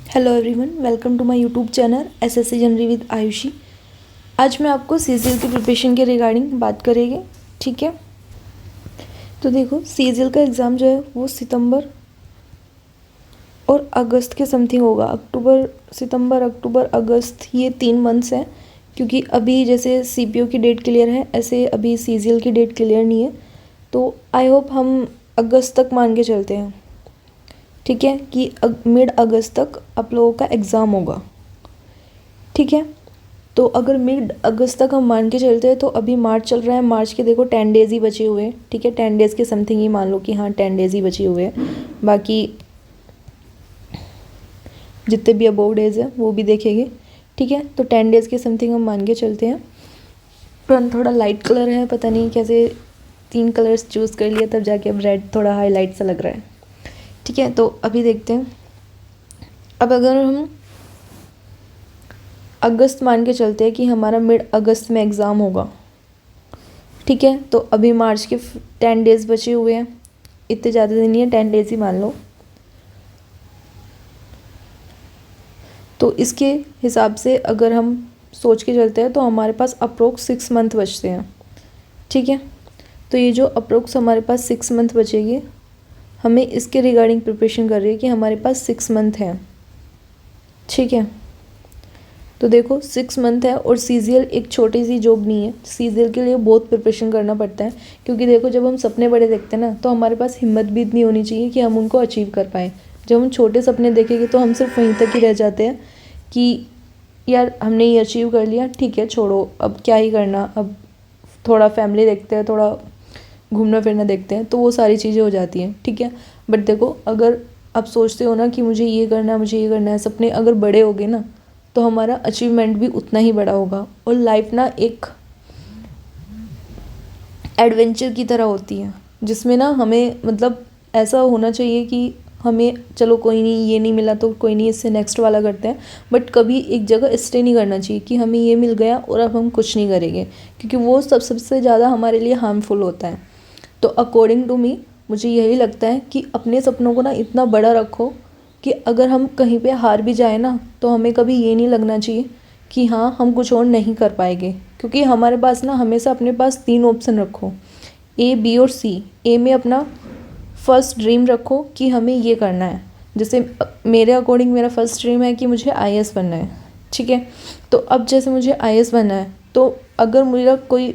Hello everyone, welcome to my YouTube channel SSC general with Ayushi. आज मैं आपको CGL की प्रिपरेशन के रिगार्डिंग बात करेंगे। ठीक है, तो देखो सीजीएल का एग्ज़ाम जो है वो सितंबर और अगस्त के समथिंग होगा। सितंबर अक्टूबर अगस्त, ये 3 मंथ्स हैं। क्योंकि अभी जैसे सीपीओ की डेट क्लियर है, ऐसे अभी सीजीएल की डेट क्लियर नहीं है। तो आई होप हम अगस्त तक मान के चलते हैं, ठीक है, कि मिड अगस्त तक आप लोगों का एग्ज़ाम होगा। ठीक है, तो अगर मिड अगस्त तक हम मान के चलते हैं तो अभी मार्च चल रहा है। मार्च के देखो 10 डेज़ ही बचे हुए हैं। ठीक है, 10 डेज़ के समथिंग ही मान लो कि हाँ 10 डेज़ ही बचे हुए हैं। बाकी जितने भी अबोव डेज़ हैं वो भी देखेंगे। ठीक है, तो 10 डेज़ के समथिंग हम मान के चलते हैं। पर थोड़ा लाइट कलर है, पता नहीं कैसे 3 कलर्स चूज़ कर लिया, तब जाके अब रेड थोड़ा हाईलाइट सा लग रहा है। ठीक है, तो अभी देखते हैं। अब अगर हम अगस्त मान के चलते हैं कि हमारा मिड अगस्त में एग्ज़ाम होगा। ठीक है, तो अभी मार्च के 10 डेज़ बचे हुए हैं, इतने ज़्यादा दिन नहीं है, 10 डेज़ ही मान लो। तो इसके हिसाब से अगर हम सोच के चलते हैं तो हमारे पास अप्रोक्स 6 मंथ बचते हैं। ठीक है, तो ये जो अप्रोक्स हमारे पास 6 मंथ बचेगी, हमें इसके रिगार्डिंग प्रिपरेशन कर रही है कि हमारे पास 6 मंथ हैं। ठीक है, तो देखो 6 मंथ है और सीजीएल एक छोटी सी जॉब नहीं है। सीजीएल के लिए बहुत प्रिपरेशन करना पड़ता है। क्योंकि देखो जब हम सपने बड़े देखते हैं ना, तो हमारे पास हिम्मत भी इतनी होनी चाहिए कि हम उनको अचीव कर पाएँ। जब हम छोटे सपने देखेंगे तो हम सिर्फ वहीं तक ही रह जाते हैं कि यार हमने ये अचीव कर लिया, ठीक है छोड़ो अब क्या ही करना, अब थोड़ा फैमिली देखते हैं, थोड़ा घूमना फिरना देखते हैं, तो वो सारी चीज़ें हो जाती हैं। ठीक है, बट देखो अगर आप सोचते हो ना कि मुझे ये करना है, मुझे ये करना है, सपने अगर बड़े हो गए ना, तो हमारा अचीवमेंट भी उतना ही बड़ा होगा। और लाइफ ना एक एडवेंचर की तरह होती है, जिसमें ना हमें मतलब ऐसा होना चाहिए कि हमें चलो कोई नहीं, ये नहीं मिला तो कोई नहीं, इससे नेक्स्ट वाला करते हैं। बट कभी एक जगह स्टे नहीं करना चाहिए कि हमें ये मिल गया और अब हम कुछ नहीं करेंगे, क्योंकि वो सबसे ज़्यादा हमारे लिए हार्मफुल होता है। तो अकॉर्डिंग टू मी मुझे यही लगता है कि अपने सपनों को ना इतना बड़ा रखो कि अगर हम कहीं पे हार भी जाए ना, तो हमें कभी ये नहीं लगना चाहिए कि हाँ हम कुछ और नहीं कर पाएंगे। क्योंकि हमारे पास ना हमेशा अपने पास 3 ऑप्शन रखो, ए बी और सी। ए में अपना फर्स्ट ड्रीम रखो कि हमें ये करना है। जैसे मेरे अकॉर्डिंग मेरा फर्स्ट ड्रीम है कि मुझे आईएएस बनना है। ठीक है, तो अब जैसे मुझे आईएएस बनना है, तो अगर मेरा कोई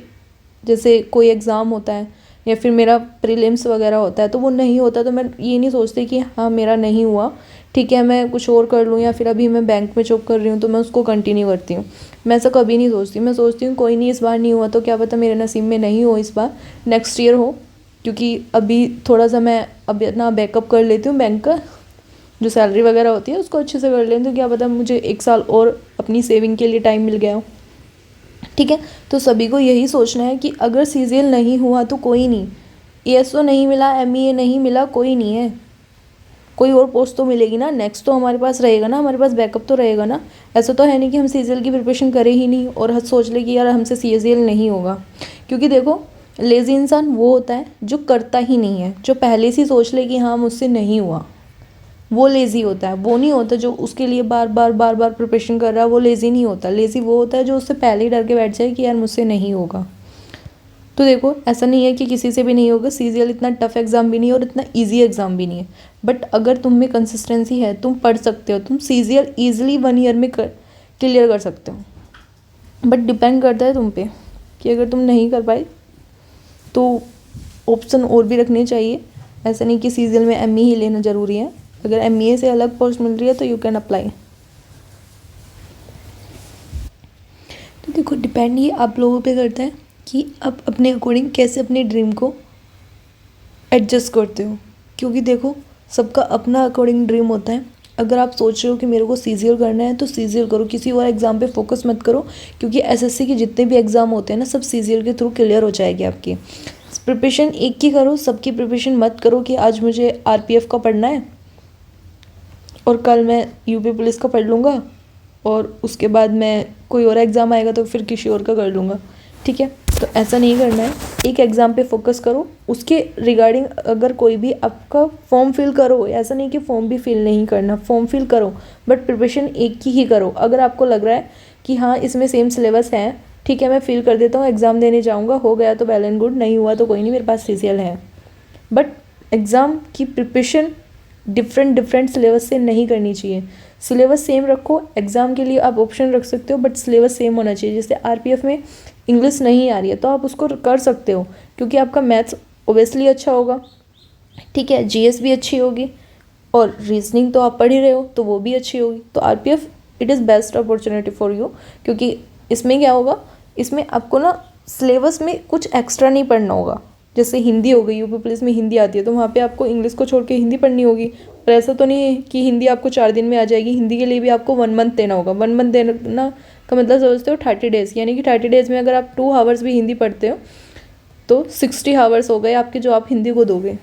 जैसे कोई एग्ज़ाम होता है या फिर मेरा प्रीलिम्स वगैरह होता है, तो वो नहीं होता, तो मैं ये नहीं सोचती कि हाँ मेरा नहीं हुआ, ठीक है मैं कुछ और कर लूँ, या फिर अभी मैं बैंक में जॉब कर रही हूँ तो मैं उसको कंटिन्यू करती हूँ। मैं ऐसा कभी नहीं सोचती। मैं सोचती हूँ कोई नहीं, इस बार नहीं हुआ तो क्या पता मेरे नसीब में नहीं हो, इस बार नेक्स्ट ईयर हो। क्योंकि अभी थोड़ा सा मैं अभी अपना बैकअप कर लेती हूँ, बैंक का जो सैलरी वगैरह होती है उसको अच्छे से कर लेती हूँ, क्या पता मुझे 1 साल और अपनी सेविंग के लिए टाइम मिल गया हो। ठीक है, तो सभी को यही सोचना है कि अगर सीजीएल नहीं हुआ तो कोई नहीं, ईएसओ नहीं मिला, एमईए नहीं मिला, कोई नहीं है, कोई और पोस्ट तो मिलेगी ना, नेक्स्ट तो हमारे पास रहेगा ना, हमारे पास बैकअप तो रहेगा ना। ऐसा तो है नहीं कि हम सीजीएल की प्रिपरेशन करें ही नहीं और सोच ले कि यार हमसे सीजीएल नहीं होगा। क्योंकि देखो लेज़ी इंसान वो होता है जो करता ही नहीं है, जो पहले से ही सोच ले कि हाँ मुझसे नहीं हुआ, वो लेज़ी होता है। वो नहीं होता जो उसके लिए बार बार बार बार प्रिपरेशन कर रहा है, वो लेज़ी नहीं होता। लेज़ी वो होता है जो उससे पहले ही डर के बैठ जाए कि यार मुझसे नहीं होगा। तो देखो ऐसा नहीं है कि किसी से भी नहीं होगा। सीजीएल इतना टफ एग्ज़ाम भी नहीं है और इतना इजी एग्ज़ाम भी नहीं है। बट अगर तुम में कंसिस्टेंसी है, तुम पढ़ सकते हो, तुम सीजीएल ईजिली 1 ईयर में क्लियर कर सकते हो। बट डिपेंड करता है तुम पे कि अगर तुम नहीं कर पाए तो ऑप्शन और भी रखने चाहिए। ऐसा नहीं कि सीजीएल में एमई ही लेना ज़रूरी है। अगर एमईए से अलग पोस्ट मिल रही है तो यू कैन अप्लाई। तो देखो डिपेंड ये आप लोगों पे करता है कि आप अपने अकॉर्डिंग कैसे अपने ड्रीम को एडजस्ट करते हो। क्योंकि देखो सबका अपना अकॉर्डिंग ड्रीम होता है। अगर आप सोच रहे हो कि मेरे को सीजीएल करना है तो सीजीएल करो, किसी और एग्ज़ाम पे फोकस मत करो। क्योंकि एसएससी के जितने भी एग्ज़ाम होते हैं ना, सब सीजीएल के थ्रू क्लियर हो जाएगी आपकी। प्रिपरेशन एक की करो, सबकी प्रिपरेशन मत करो कि आज मुझे आरपीएफ का पढ़ना है और कल मैं यूपी पुलिस का पढ़ लूँगा और उसके बाद मैं कोई और एग्ज़ाम आएगा तो फिर किसी और का कर लूँगा। ठीक है, तो ऐसा नहीं करना है, एक एग्ज़ाम पे फोकस करो, उसके रिगार्डिंग अगर कोई भी आपका फॉर्म फिल करो, ऐसा नहीं कि फॉर्म भी फिल नहीं करना, फॉर्म फिल करो बट प्रिपरेशन एक की ही करो। अगर आपको लग रहा है कि हाँ इसमें सेम सिलेबस है, ठीक है मैं फिल कर देता हूँ, एग्ज़ाम देने जाऊँगा, हो गया तो वेल एंड गुड, नहीं हुआ तो कोई नहीं, मेरे पास CCL है। बट एग्ज़ाम की प्रिपरेशन डिफरेंट सिलेबस से नहीं करनी चाहिए। सिलेबस सेम रखो, एग्ज़ाम के लिए आप ऑप्शन रख सकते हो बट सिलेबस सेम होना चाहिए। जैसे RPF में इंग्लिश नहीं आ रही है तो आप उसको कर सकते हो क्योंकि आपका मैथ्स ओबियसली अच्छा होगा, ठीक है, GS भी अच्छी होगी और रीजनिंग तो आप पढ़ ही रहे हो तो वो भी अच्छी होगी। तो RPF it is best opportunity for you, क्योंकि इसमें क्या होगा, इसमें आपको ना सिलेबस में कुछ एक्स्ट्रा नहीं पढ़ना होगा। जैसे हिंदी हो गई, UP पुलिस में हिंदी आती है तो वहाँ पे आपको इंग्लिश को छोड़ के हिंदी पढ़नी होगी, पर ऐसा तो नहीं है कि हिंदी आपको 4 दिन में आ जाएगी। हिंदी के लिए भी आपको 1 मंथ देना होगा। 1 मंथ देना का मतलब समझते हो 30 डेज़, यानी कि 30 डेज़ में अगर आप 2 आवर्स भी हिंदी पढ़ते हो तो 60 आवर्स हो गए आपके जो आप हिंदी को दोगे,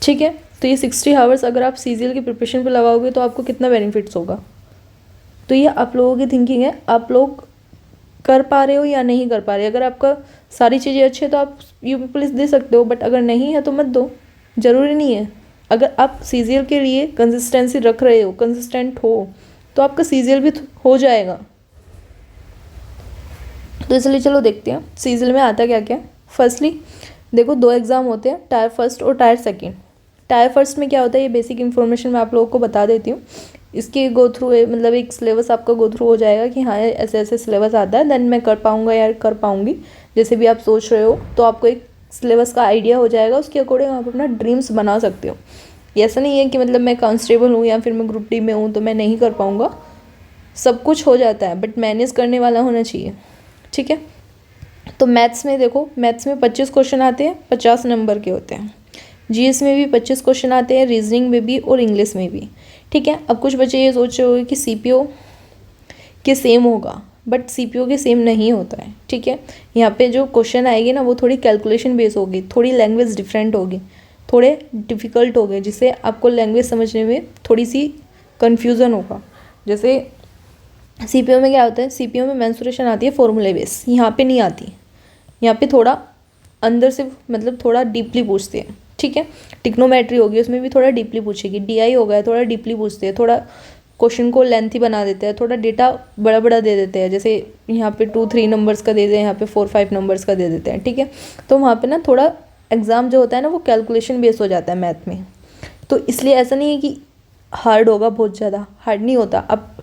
ठीक है। तो ये 60 आवर्स अगर आप CGL की प्रिपरेशन पे लगाओगे तो आपको कितना बेनिफिट्स होगा। तो ये आप लोगों की थिंकिंग है, आप लोग कर पा रहे हो या नहीं कर पा रहे। अगर आपका सारी चीज़ें अच्छी है तो आप UP पुलिस दे सकते हो, बट अगर नहीं है तो मत दो, ज़रूरी नहीं है। अगर आप CGL के लिए कंसिस्टेंसी रख रहे हो, कंसिस्टेंट हो, तो आपका CGL भी हो जाएगा। तो इसलिए चलो देखते हैं CGL में आता क्या क्या। फर्स्टली देखो 2 एग्ज़ाम होते हैं, टायर फर्स्ट और टायर सेकेंड। टायर फर्स्ट में क्या होता है ये बेसिक इन्फॉर्मेशन मैं आप लोगों को बता देती हूँ। इसके गो थ्रू मतलब एक सिलेबस आपका गो थ्रू हो जाएगा कि हाँ ऐसे ऐसे सिलेबस आता है, देन मैं कर पाऊँगा या कर पाऊँगी, जैसे भी आप सोच रहे हो तो आपको एक सिलेबस का आइडिया हो जाएगा। उसके अकॉर्डिंग आप अपना ड्रीम्स बना सकते हो। ये ऐसा नहीं है कि मतलब मैं कांस्टेबल हूँ या फिर मैं ग्रुप D में हूँ तो मैं नहीं कर पाऊँगा, सब कुछ हो जाता है बट मैनेज करने वाला होना चाहिए, ठीक है। तो मैथ्स में देखो, मैथ्स में 25 क्वेश्चन आते हैं, 50 नंबर के होते हैं। GS में भी 25 क्वेश्चन आते हैं, रीजनिंग में भी और इंग्लिश में भी, ठीक है। अब कुछ बच्चे ये सोच रहे होंगे कि CPO के सेम होगा, बट CPO के सेम नहीं होता है, ठीक है। यहाँ पे जो क्वेश्चन आएगी ना वो थोड़ी कैलकुलेशन बेस होगी, थोड़ी लैंग्वेज डिफरेंट होगी, थोड़े डिफ़िकल्ट हो गए, जिससे आपको लैंग्वेज समझने में थोड़ी सी कन्फ्यूज़न होगा। जैसे CPO में क्या होता है, CPO में मेंसुरेशन आती है फॉर्मूले बेस, यहाँ पे नहीं आती। यहाँ पे थोड़ा अंदर से मतलब थोड़ा डीपली पूछते हैं, ठीक है। टिक्नोमेट्री होगी उसमें भी थोड़ा डीपली पूछेगी। DI हो गया थोड़ा डीपली पूछते हैं, थोड़ा क्वेश्चन को लेंथी बना देते हैं, थोड़ा डेटा बड़ा बड़ा दे देते हैं। जैसे यहाँ पे 2-3 नंबर्स का दे दें, यहाँ पे 4-5 नंबर्स का दे देते हैं, ठीक है। तो वहाँ पे ना थोड़ा एग्ज़ाम जो होता है ना वो कैलकुलेशन बेस हो जाता है मैथ में। तो इसलिए ऐसा नहीं है कि हार्ड होगा, बहुत ज़्यादा हार्ड नहीं होता। आप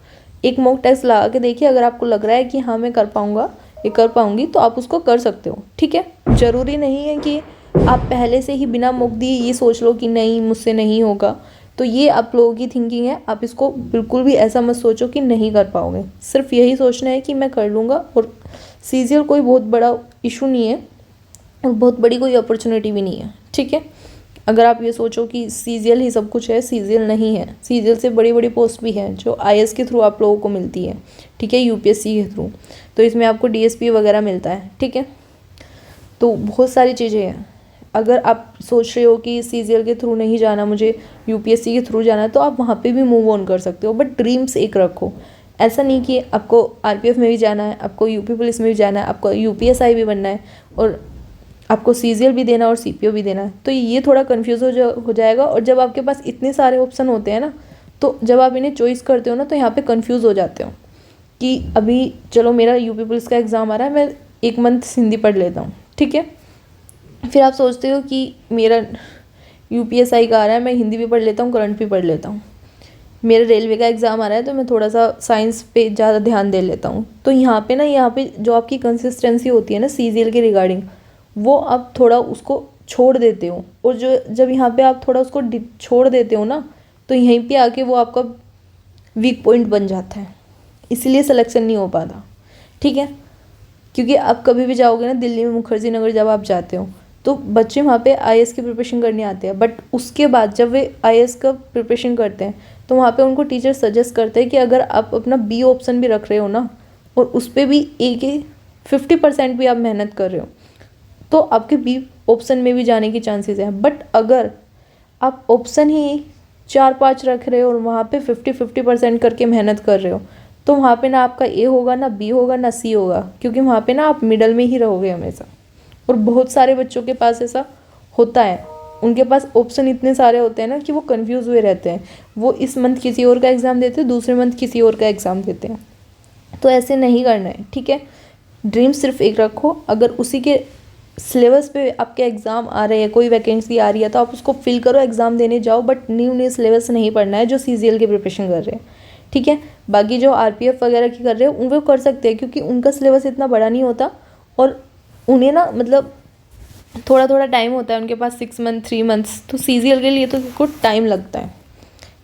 एक मॉक टेस्ट लगा के देखिए, अगर आपको लग रहा है कि हाँ मैं कर पाऊँगा, ये कर पाऊँगी, तो आप उसको कर सकते हो, ठीक है। ज़रूरी नहीं है कि आप पहले से ही बिना मॉक दिए ये सोच लो कि नहीं मुझसे नहीं होगा। तो ये आप लोगों की थिंकिंग है, आप इसको बिल्कुल भी ऐसा मत सोचो कि नहीं कर पाओगे। सिर्फ यही सोचना है कि मैं कर लूँगा। और CGL कोई बहुत बड़ा इशू नहीं है और बहुत बड़ी कोई अपॉर्चुनिटी भी नहीं है, ठीक है। अगर आप ये सोचो कि CGL ही सब कुछ है, CGL नहीं है। CGL से बड़ी बड़ी पोस्ट भी हैं जो IAS के थ्रू आप लोगों को मिलती है, ठीक है, UPSC के थ्रू। तो इसमें आपको DSP वगैरह मिलता है, ठीक है। तो बहुत सारी चीज़ें हैं। अगर आप सोच रहे हो कि CGL के थ्रू नहीं जाना, मुझे UPSC के थ्रू जाना है, तो आप वहाँ पे भी मूव ऑन कर सकते हो, बट ड्रीम्स एक रखो। ऐसा नहीं कि आपको RPF में भी जाना है, आपको UP पुलिस में भी जाना है, आपको UPSI भी बनना है और आपको CGL भी देना और CPO भी देना है। तो ये थोड़ा कन्फ्यूज़ हो जाएगा। और जब आपके पास इतने सारे ऑप्शन होते हैं ना, तो जब आप इन्हें चॉइस करते हो ना तो यहाँ पे कंफ्यूज हो जाते हो कि अभी चलो मेरा UP पुलिस का एग्ज़ाम आ रहा है, मैं 1 मंथ हिंदी पढ़ लेता हूँ, ठीक है। फिर आप सोचते हो कि मेरा UPSI का आ रहा है, मैं हिंदी भी पढ़ लेता हूँ, करंट भी पढ़ लेता हूँ। मेरा रेलवे का एग्ज़ाम आ रहा है तो मैं थोड़ा सा साइंस पे ज़्यादा ध्यान दे लेता हूँ। तो यहाँ पे जो आपकी कंसिस्टेंसी होती है ना CGL के रिगार्डिंग, वो आप थोड़ा उसको छोड़ देते हो। और जब यहाँ पे आप थोड़ा उसको छोड़ देते हो ना, तो यहीं पे आके वो आपका वीक पॉइंट बन जाता है, इसलिए सिलेक्शन नहीं हो पाता, ठीक है। क्योंकि आप कभी भी जाओगे ना दिल्ली में मुखर्जी नगर, जब आप जाते हो तो बच्चे वहाँ पे IAS की प्रिपरेशन करने आते हैं, बट उसके बाद जब वे IAS का प्रिपरेशन करते हैं तो वहाँ पे उनको टीचर सजेस्ट करते हैं कि अगर आप अपना B ऑप्शन भी रख रहे हो ना, और उस पर भी 50% भी आप मेहनत कर रहे हो, तो आपके B ऑप्शन में भी जाने की चांसेस हैं। बट अगर आप ऑप्शन ही 4-5 रख रहे हो और वहाँ पे 50% करके मेहनत कर रहे हो, तो वहाँ पे ना आपका ए होगा, ना बी होगा, ना सी होगा, क्योंकि वहाँ पे ना आप मिडल में ही रहोगे हमेशा। और बहुत सारे बच्चों के पास ऐसा होता है, उनके पास ऑप्शन इतने सारे होते हैं ना कि वो कंफ्यूज हुए रहते हैं। वो इस मंथ किसी और का एग्ज़ाम देते हैं, दूसरे मंथ किसी और का एग्ज़ाम देते हैं। तो ऐसे नहीं करना है, ठीक है। ड्रीम सिर्फ एक रखो, अगर उसी के सिलेबस पे आपके एग्ज़ाम आ रहे हैं, कोई वैकेंसी आ रही है तो आप उसको फिल करो, एग्ज़ाम देने जाओ, बट न्यू सिलेबस नहीं पढ़ना है जो CGL की प्रिपरेशन कर रहे हैं, ठीक है। बाकी जो RPF वगैरह की कर रहे हैं वो कर सकते हैं, क्योंकि उनका सिलेबस इतना बड़ा नहीं होता और उन्हें ना मतलब थोड़ा थोड़ा टाइम होता है उनके पास, 6 मंथ 3 मंथ्स। तो CGL के लिए तो कुछ टाइम लगता है,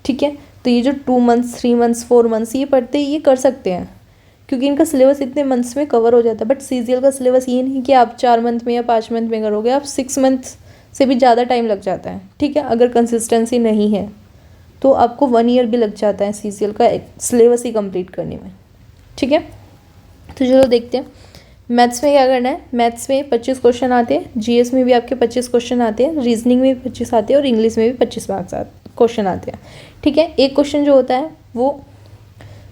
ठीक है। तो ये जो 2 मंथ्स 3 मंथ्स 4 मंथ्स ये पढ़ते ये कर सकते हैं, क्योंकि इनका सिलेबस इतने मंथ्स में कवर हो जाता है। बट CGL का सिलेबस ये नहीं कि आप 4 मंथ में या 5 मंथ में करोगे, आप 6 मंथ से भी ज़्यादा टाइम लग जाता है, ठीक है। अगर कंसिस्टेंसी नहीं है तो आपको 1 ईयर भी लग जाता है CGL का सिलेबस ही कंप्लीट करने में, ठीक है। तो चलो देखते हैं मैथ्स में क्या करना है। मैथ्स में 25 क्वेश्चन आते हैं, GS में भी आपके 25 क्वेश्चन आते हैं, रीजनिंग में भी 25 आते हैं और इंग्लिश में भी 25 मार्क्स क्वेश्चन आते हैं, ठीक है। एक क्वेश्चन जो होता है वो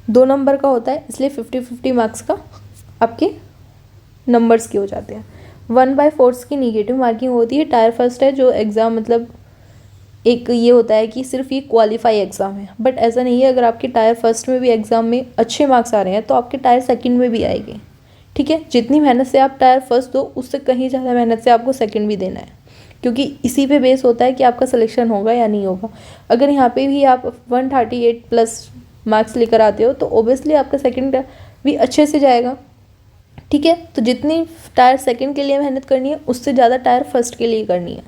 2 नंबर का होता है, इसलिए 50-50 मार्क्स का आपके नंबर्स के हो जाते हैं। 1/4 की निगेटिव मार्किंग होती है। टायर फर्स्ट है जो एग्ज़ाम मतलब एक ये होता है कि सिर्फ ये क्वालिफाई एग्ज़ाम है, बट ऐसा नहीं है। अगर आपके टायर फर्स्ट में भी एग्ज़ाम में अच्छे मार्क्स आ रहे हैं तो आपके टायर सेकंड में भी आएंगे, ठीक है। जितनी मेहनत से आप टायर फर्स्ट दो उससे कहीं ज़्यादा मेहनत से आपको सेकंड भी देना है, क्योंकि इसी पे बेस होता है कि आपका सिलेक्शन होगा या नहीं होगा। अगर यहाँ पे भी आप 138+ मार्क्स लेकर आते हो तो ओबियसली आपका सेकंड भी अच्छे से जाएगा, ठीक है। तो जितनी टायर सेकंड के लिए मेहनत करनी है उससे ज़्यादा टायर फर्स्ट के लिए करनी है,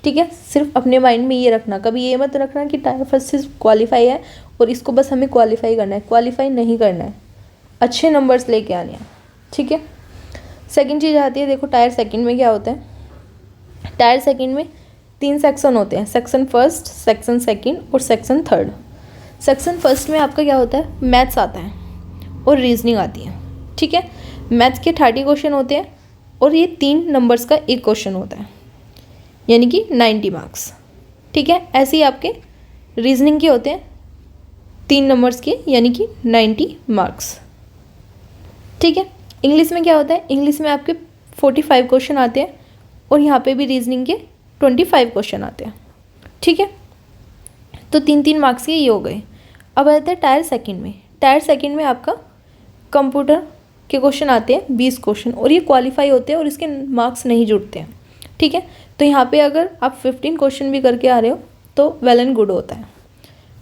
ठीक है। सिर्फ अपने माइंड में ये रखना, कभी ये मत रखना कि टायर फर्स्ट से क्वालिफाई है और इसको बस हमें क्वालिफाई करना है। क्वालिफाई नहीं करना है, अच्छे नंबर्स लेके आने हैं, ठीक है। सेकंड चीज़ आती है, देखो टायर सेकंड में क्या होता है। टायर सेकंड में 3 सेक्शन होते हैं, सेक्शन फर्स्ट, सेक्शन सेकंड और सेक्शन थर्ड। सेक्शन फर्स्ट में आपका क्या होता है, मैथ्स आता है और रीजनिंग आती है, ठीक है। मैथ्स के 30 क्वेश्चन होते हैं और ये 3 नंबर्स का एक क्वेश्चन होता है, यानी कि 90 मार्क्स, ठीक है। ऐसे ही आपके रीजनिंग के होते हैं 3 नंबर्स के, यानी कि 90 मार्क्स, ठीक है। इंग्लिश में क्या होता है, इंग्लिश में आपके 45 क्वेश्चन आते हैं और यहाँ पे भी रीजनिंग के 25 क्वेश्चन आते हैं, ठीक है। तो 3-3 मार्क्स के ये हो गए। अब आते हैं टायर सेकंड में। टायर सेकंड में आपका कंप्यूटर के क्वेश्चन आते हैं 20 क्वेश्चन और ये क्वालिफाई होते हैं और इसके मार्क्स नहीं जुड़ते हैं, ठीक है। तो यहाँ पे अगर आप 15 क्वेश्चन भी करके आ रहे हो तो वेल एंड गुड होता है।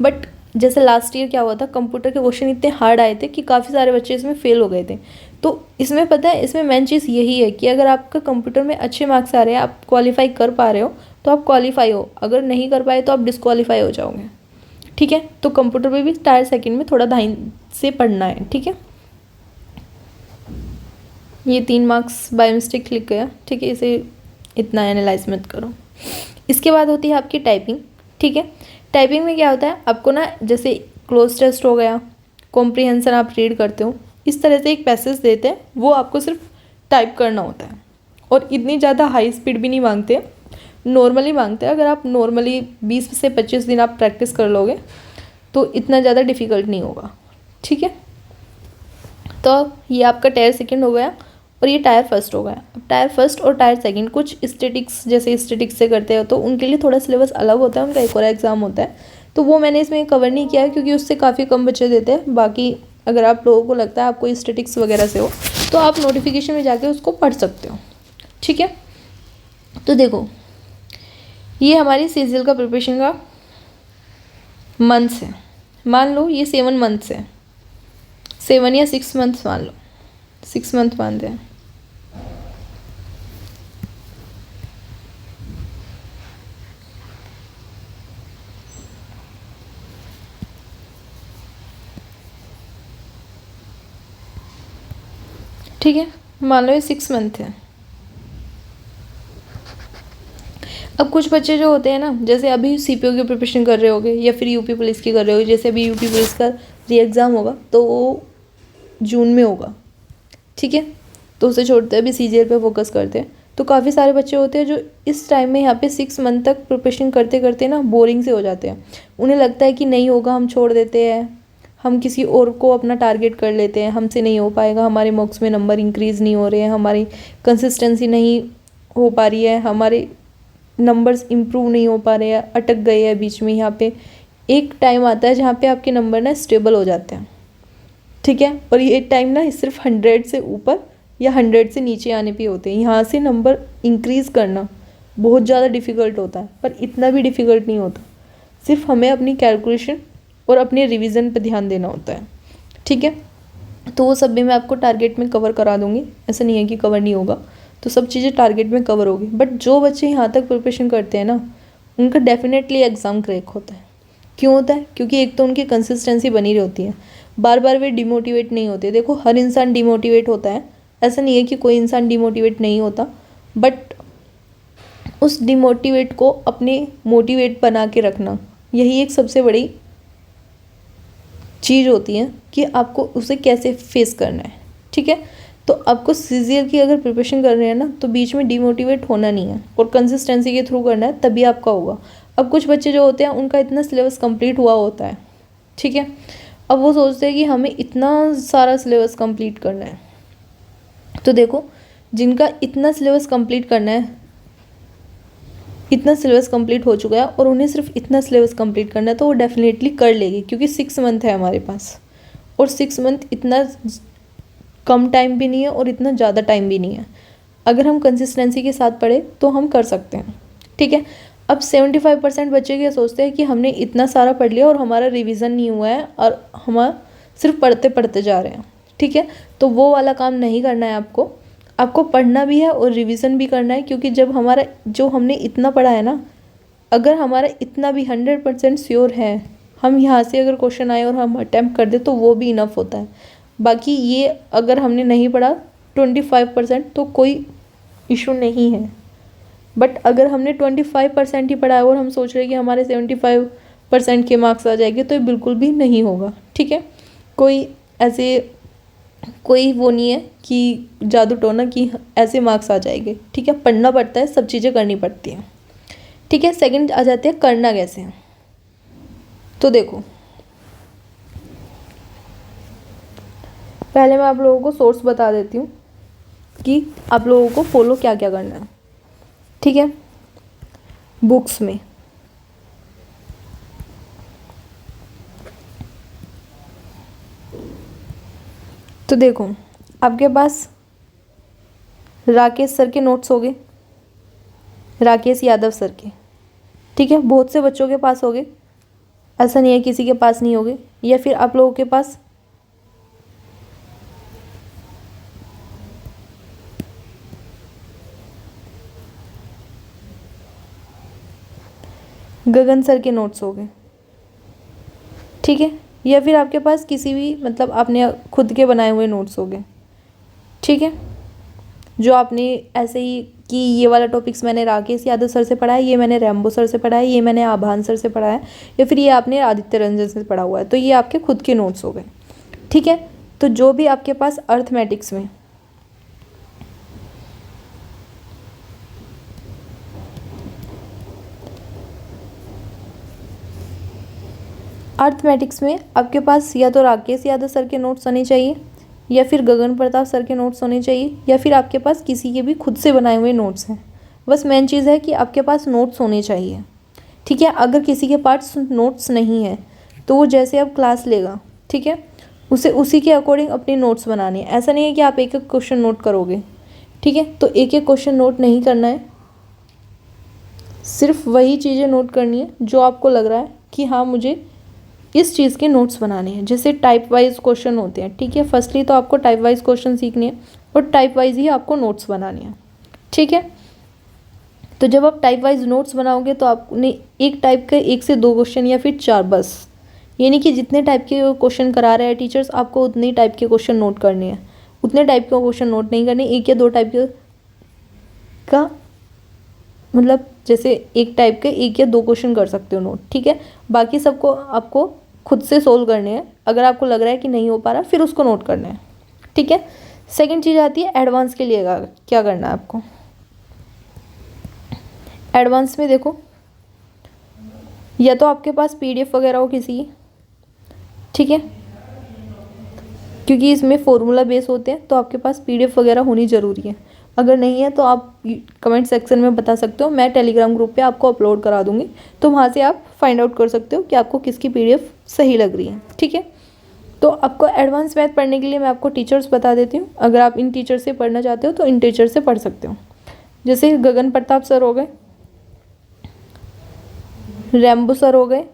बट जैसे लास्ट ईयर क्या हुआ था, कंप्यूटर के क्वेश्चन इतने हार्ड आए थे कि काफ़ी सारे बच्चे इसमें फेल हो गए थे। तो इसमें पता है, इसमें मेन चीज़ यही है कि अगर आपका कंप्यूटर में अच्छे मार्क्स आ रहे हैं, आप क्वालिफाई कर पा रहे हो तो आप क्वालिफाई हो, अगर नहीं कर पाए तो आप डिस्क्वालीफाई हो जाओगे, ठीक है। तो कंप्यूटर में भी टायर सेकंड में थोड़ा ध्यान से पढ़ना है, ठीक है। ये 3 मार्क्स बाय मिस्टेक लिख गया, ठीक है, इसे इतना एनालाइज मत करो। इसके बाद होती है आपकी टाइपिंग, ठीक है। टाइपिंग में क्या होता है, आपको ना जैसे क्लोज टेस्ट हो गया, कॉम्प्रिहेंशन आप रीड करते हो, इस तरह से एक पैसेज देते हैं, वो आपको सिर्फ टाइप करना होता है और इतनी ज़्यादा हाई स्पीड भी नहीं मांगते, नॉर्मली मांगते हैं। अगर आप नॉर्मली 20 से 25 दिन आप प्रैक्टिस कर लोगे तो इतना ज़्यादा डिफ़िकल्ट नहीं होगा, ठीक है। तो ये आपका टायर सेकंड हो गया और ये टायर फर्स्ट हो गया। अब टायर फर्स्ट और टायर सेकंड कुछ स्टैटिक्स, जैसे स्टैटिक्स से करते हो तो उनके लिए थोड़ा सिलेबस अलग होता है, उनका एक और एग्ज़ाम होता है, तो वो मैंने इसमें कवर नहीं किया है क्योंकि उससे काफ़ी कम बच्चे देते हैं। बाकी अगर आप लोगों को लगता है आपको स्टैटिक्स वगैरह से हो तो आप नोटिफिकेशन में जाके उसको पढ़ सकते हो, ठीक है। तो देखो ये हमारी CGL का प्रिपरेशन का मंथ्स है, मान लो ये 7 मंथ्स है, 7 या 6 मंथ्स मान लो, 6 मंथ मानते हैं, ठीक है। मान लो ये 6 मंथ है। अब कुछ बच्चे जो होते हैं ना, जैसे अभी CPO की प्रिपरेशन कर रहे होगे या फिर यूपी पुलिस की कर रहे हो, जैसे अभी यूपी पुलिस का री एग्ज़ाम होगा तो वो जून में होगा, ठीक है। तो उसे छोड़ते हैं, अभी CGL पे फोकस करते हैं। तो काफ़ी सारे बच्चे होते हैं जो इस टाइम में यहाँ पे 6 मंथ तक प्रिपरेशन करते करते ना बोरिंग से हो जाते हैं, उन्हें लगता है कि नहीं होगा, हम छोड़ देते हैं, हम किसी और को अपना टारगेट कर लेते हैं, हमसे नहीं हो पाएगा, हमारे मार्क्स में नंबर इंक्रीज़ नहीं हो रहे हैं, हमारी कंसिस्टेंसी नहीं हो पा रही है, हमारे नंबर्स इम्प्रूव नहीं हो पा रहे हैं, अटक गए हैं बीच में। यहाँ पे एक टाइम आता है जहाँ पे आपके नंबर ना स्टेबल हो जाते हैं, ठीक है। और ये टाइम ना सिर्फ 100 से ऊपर या 100 से नीचे आने पे होते हैं। यहाँ से नंबर इंक्रीज़ करना बहुत ज़्यादा डिफ़िकल्ट होता है, पर इतना भी डिफ़िकल्ट नहीं होता। सिर्फ हमें अपनी कैलकुलेशन और अपने रिवीजन पे ध्यान देना होता है, ठीक है। तो वो सब भी मैं आपको टारगेट में कवर करा दूँगी, ऐसा नहीं है कि कवर नहीं होगा, तो सब चीज़ें टारगेट में कवर होगी। बट जो बच्चे यहाँ तक प्रिपरेशन करते हैं ना, उनका डेफिनेटली एग्ज़ाम क्रैक होता है। क्यों होता है? क्योंकि एक तो उनकी कंसिस्टेंसी बनी रहती है, बार बार वे डिमोटिवेट नहीं होते। देखो, हर इंसान डिमोटिवेट होता है, ऐसा नहीं है कि कोई इंसान डिमोटिवेट नहीं होता, बट उस डिमोटिवेट को अपने मोटिवेट बना के रखना, यही एक सबसे बड़ी चीज़ होती है कि आपको उसे कैसे फेस करना है, ठीक है। तो आपको सीजीएल की अगर प्रिपरेशन कर रहे हैं ना, तो बीच में डिमोटिवेट होना नहीं है और कंसिस्टेंसी के थ्रू करना है, तभी आपका होगा। अब कुछ बच्चे जो होते हैं उनका इतना सिलेबस कंप्लीट हुआ होता है, ठीक है। अब वो सोचते हैं कि हमें इतना सारा सिलेबस कंप्लीट करना है। तो देखो, जिनका इतना सिलेबस कंप्लीट करना है, इतना सिलेबस कंप्लीट हो चुका है और उन्हें सिर्फ इतना सिलेबस कंप्लीट करना है, तो वो डेफिनेटली कर लेगी, क्योंकि 6 मंथ है हमारे पास, और 6 मंथ इतना कम टाइम भी नहीं है और इतना ज़्यादा टाइम भी नहीं है। अगर हम कंसिस्टेंसी के साथ पढ़े तो हम कर सकते हैं, ठीक है। अब 75% बच्चे क्या सोचते हैं कि हमने इतना सारा पढ़ लिया और हमारा रिवीजन नहीं हुआ है और हम सिर्फ पढ़ते पढ़ते जा रहे हैं, ठीक है। तो वो वाला काम नहीं करना है आपको। आपको पढ़ना भी है और रिवीजन भी करना है, क्योंकि जब हमारा जो हमने इतना पढ़ा है ना, अगर हमारा इतना भी 100% श्योर है, हम यहाँ से अगर क्वेश्चन आए और हम अटैम्प्ट कर दे तो वो भी इनफ होता है। बाकी ये अगर हमने नहीं पढ़ा 25%, तो कोई इशू नहीं है। बट अगर हमने 25% ही पढ़ा है और हम सोच रहे हैं कि हमारे 75% के मार्क्स आ जाएंगे, तो ये बिल्कुल भी नहीं होगा, ठीक है। कोई वो नहीं है कि जादू टोना कि ऐसे मार्क्स आ जाएंगे, ठीक है। पढ़ना पड़ता है, सब चीज़ें करनी पड़ती हैं, ठीक है। सेकंड आ जाते हैं करना कैसे है। तो देखो, पहले मैं आप लोगों को सोर्स बता देती हूँ कि आप लोगों को फॉलो क्या क्या करना है, ठीक है। बुक्स में तो देखो, आपके पास राकेश सर के नोट्स हो गए, राकेश यादव सर के, ठीक है। बहुत से बच्चों के पास हो गए, ऐसा नहीं है किसी के पास नहीं होगे। या फिर आप लोगों के पास गगन सर के नोट्स हो गए, ठीक है। या फिर आपके पास किसी भी मतलब आपने खुद के बनाए हुए नोट्स हो गए, ठीक है। जो आपने ऐसे ही कि ये वाला टॉपिक्स मैंने राकेश यादव सर से पढ़ा है, ये मैंने रैम्बो सर से पढ़ा है, ये मैंने आभान सर से पढ़ा है, या फिर ये आपने आदित्य रंजन से पढ़ा हुआ है, तो ये आपके खुद के नोट्स हो गए, ठीक है। तो जो भी आपके पास अर्थमेटिक्स में आपके पास या तो राकेश यादव सर के नोट्स होने चाहिए, या फिर गगन प्रताप सर के नोट्स होने चाहिए, या फिर आपके पास किसी के भी खुद से बनाए हुए नोट्स हैं। बस मेन चीज़ है कि आपके पास नोट्स होने चाहिए, ठीक है। अगर किसी के पास नोट्स नहीं है, तो वो जैसे अब क्लास लेगा, ठीक है, उसे उसी के अकॉर्डिंग अपने नोट्स बनाने हैं। ऐसा नहीं है कि आप एक एक क्वेश्चन नोट करोगे, ठीक है। तो एक एक क्वेश्चन नोट नहीं करना है, सिर्फ वही चीज़ें नोट करनी है जो आपको लग रहा है कि हाँ, मुझे इस चीज़ के नोट्स बनाने हैं। जैसे टाइप वाइज क्वेश्चन होते हैं, ठीक है। फर्स्टली तो आपको टाइप वाइज क्वेश्चन सीखने हैं और टाइप वाइज ही आपको नोट्स बनाने हैं, ठीक है। तो जब आप टाइप वाइज नोट्स बनाओगे तो आपने एक टाइप के 1 से 2 क्वेश्चन या फिर 4 बस, यानी कि जितने टाइप के क्वेश्चन करा रहे हैं टीचर्स, आपको उतने टाइप के क्वेश्चन नोट करने हैं। उतने टाइप के क्वेश्चन नोट नहीं करने, 1 या 2 टाइप के का मतलब जैसे एक टाइप के 1 या 2 क्वेश्चन कर सकते हो नोट, ठीक है। बाकी सबको आपको खुद से सोल्व करने हैं। अगर आपको लग रहा है कि नहीं हो पा रहा, फिर उसको नोट करना है, ठीक है। सेकंड चीज़ आती है एडवांस के लिए क्या करना है आपको। एडवांस में देखो, या तो आपके पास पीडीएफ वगैरह हो किसी की, ठीक है, क्योंकि इसमें फॉर्मूला बेस होते हैं, तो आपके पास पीडीएफ वगैरह होनी ज़रूरी है। अगर नहीं है तो आप कमेंट सेक्शन में बता सकते हो, मैं टेलीग्राम ग्रुप पे आपको अपलोड करा दूँगी, तो वहाँ से आप फाइंड आउट कर सकते हो कि आपको किसकी पीडीएफ सही लग रही है। ठीक है, तो आपको एडवांस मैथ पढ़ने के लिए मैं आपको टीचर्स बता देती हूँ। अगर आप इन टीचर से पढ़ना चाहते हो तो इन टीचर से पढ़ सकते हो। जैसे गगन प्रताप सर हो गए, रैम्बो सर हो गए,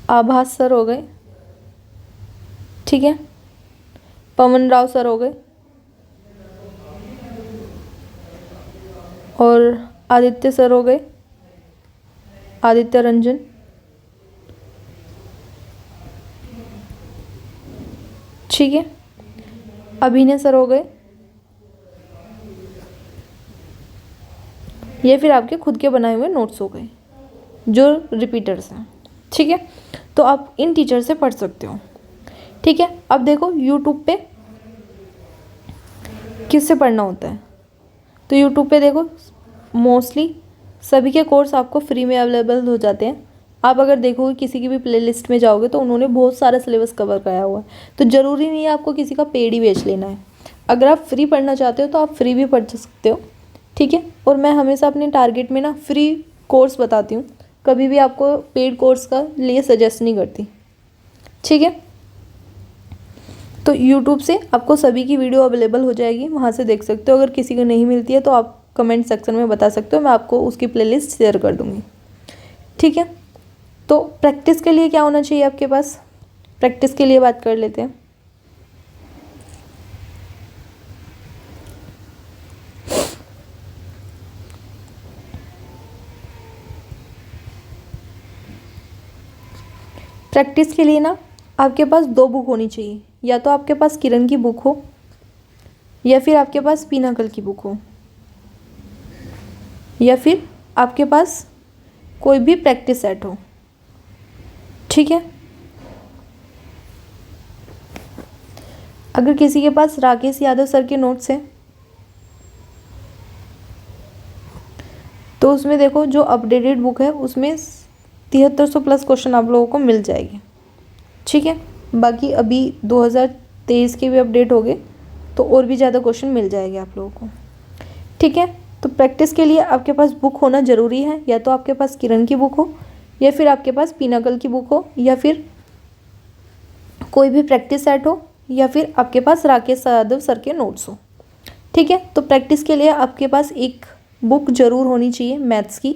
आभास सर हो गए, ठीक है, पवन राव सर हो गए और आदित्य सर हो गए, आदित्य रंजन, ठीक है, अभिनय सर हो गए। ये फिर आपके खुद के बनाए हुए नोट्स हो गए जो रिपीटर्स हैं। ठीक है, तो आप इन टीचर से पढ़ सकते हो। ठीक है, अब देखो यूट्यूब पे किससे पढ़ना होता है, तो यूट्यूब पे देखो मोस्टली सभी के कोर्स आपको फ्री में अवेलेबल हो जाते हैं। आप अगर देखोगे किसी की भी प्लेलिस्ट में जाओगे तो उन्होंने बहुत सारा सिलेबस कवर कराया हुआ है, तो ज़रूरी नहीं है आपको किसी का पेड ही बेच लेना है। अगर आप फ्री पढ़ना चाहते हो तो आप फ्री भी पढ़ सकते हो। ठीक है, और मैं हमेशा अपने टारगेट में ना फ्री कोर्स बताती हूँ, कभी भी आपको पेड कोर्स का लिए सजेस्ट नहीं करती। ठीक है, तो यूट्यूब से आपको सभी की वीडियो अवेलेबल हो जाएगी, वहाँ से देख सकते हो। अगर किसी को नहीं मिलती है तो आप कमेंट सेक्शन में बता सकते हो, मैं आपको उसकी प्लेलिस्ट शेयर कर दूँगी। ठीक है, तो प्रैक्टिस के लिए क्या होना चाहिए आपके पास, प्रैक्टिस के लिए बात कर लेते हैं। प्रैक्टिस के लिए ना आपके पास 2 बुक होनी चाहिए, या तो आपके पास किरण की बुक हो या फिर आपके पास पिनाकल की बुक हो, या फिर आपके पास कोई भी प्रैक्टिस सेट हो। ठीक है, अगर किसी के पास राकेश यादव सर के नोट्स हैं तो उसमें देखो जो अपडेटेड बुक है उसमें 7300 प्लस क्वेश्चन आप लोगों को मिल जाएंगे। ठीक है, बाकी अभी 2023 के भी अपडेट हो गए तो और भी ज़्यादा क्वेश्चन मिल जाएंगे आप लोगों को। ठीक है, तो प्रैक्टिस के लिए आपके पास बुक होना ज़रूरी है, या तो आपके पास किरण की बुक हो या फिर आपके पास पिनाकल की बुक हो या फिर कोई भी प्रैक्टिस सेट हो या फिर आपके पास राकेश यादव सर के नोट्स हो। ठीक है, तो प्रैक्टिस के लिए आपके पास एक बुक ज़रूर होनी चाहिए मैथ्स की।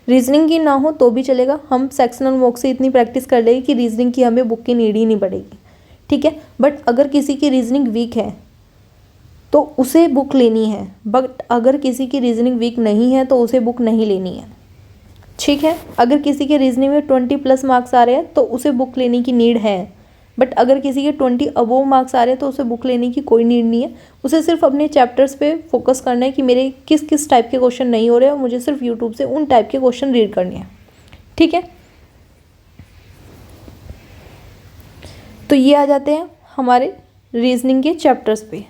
रीजनिंग की ना हो तो भी चलेगा, हम सेक्शनल मॉक से इतनी प्रैक्टिस कर लेंगे कि रीजनिंग की हमें बुक की नीड ही नहीं पड़ेगी। ठीक है, बट अगर किसी की रीजनिंग वीक है तो उसे बुक लेनी है, बट अगर किसी की रीजनिंग वीक नहीं है तो उसे बुक नहीं लेनी है। ठीक है, अगर किसी के रीजनिंग में 20 प्लस मार्क्स आ रहे हैं तो उसे बुक लेने की नीड है, बट अगर किसी के 20 अबोव मार्क्स आ रहे हैं तो उसे बुक लेने की कोई नीड नहीं है। उसे सिर्फ अपने चैप्टर्स पे फोकस करना है कि मेरे किस किस टाइप के क्वेश्चन नहीं हो रहे हैं और मुझे सिर्फ यूट्यूब से उन टाइप के क्वेश्चन रीड करने हैं। ठीक है, तो ये आ जाते हैं हमारे रीजनिंग के चैप्टर्स पे।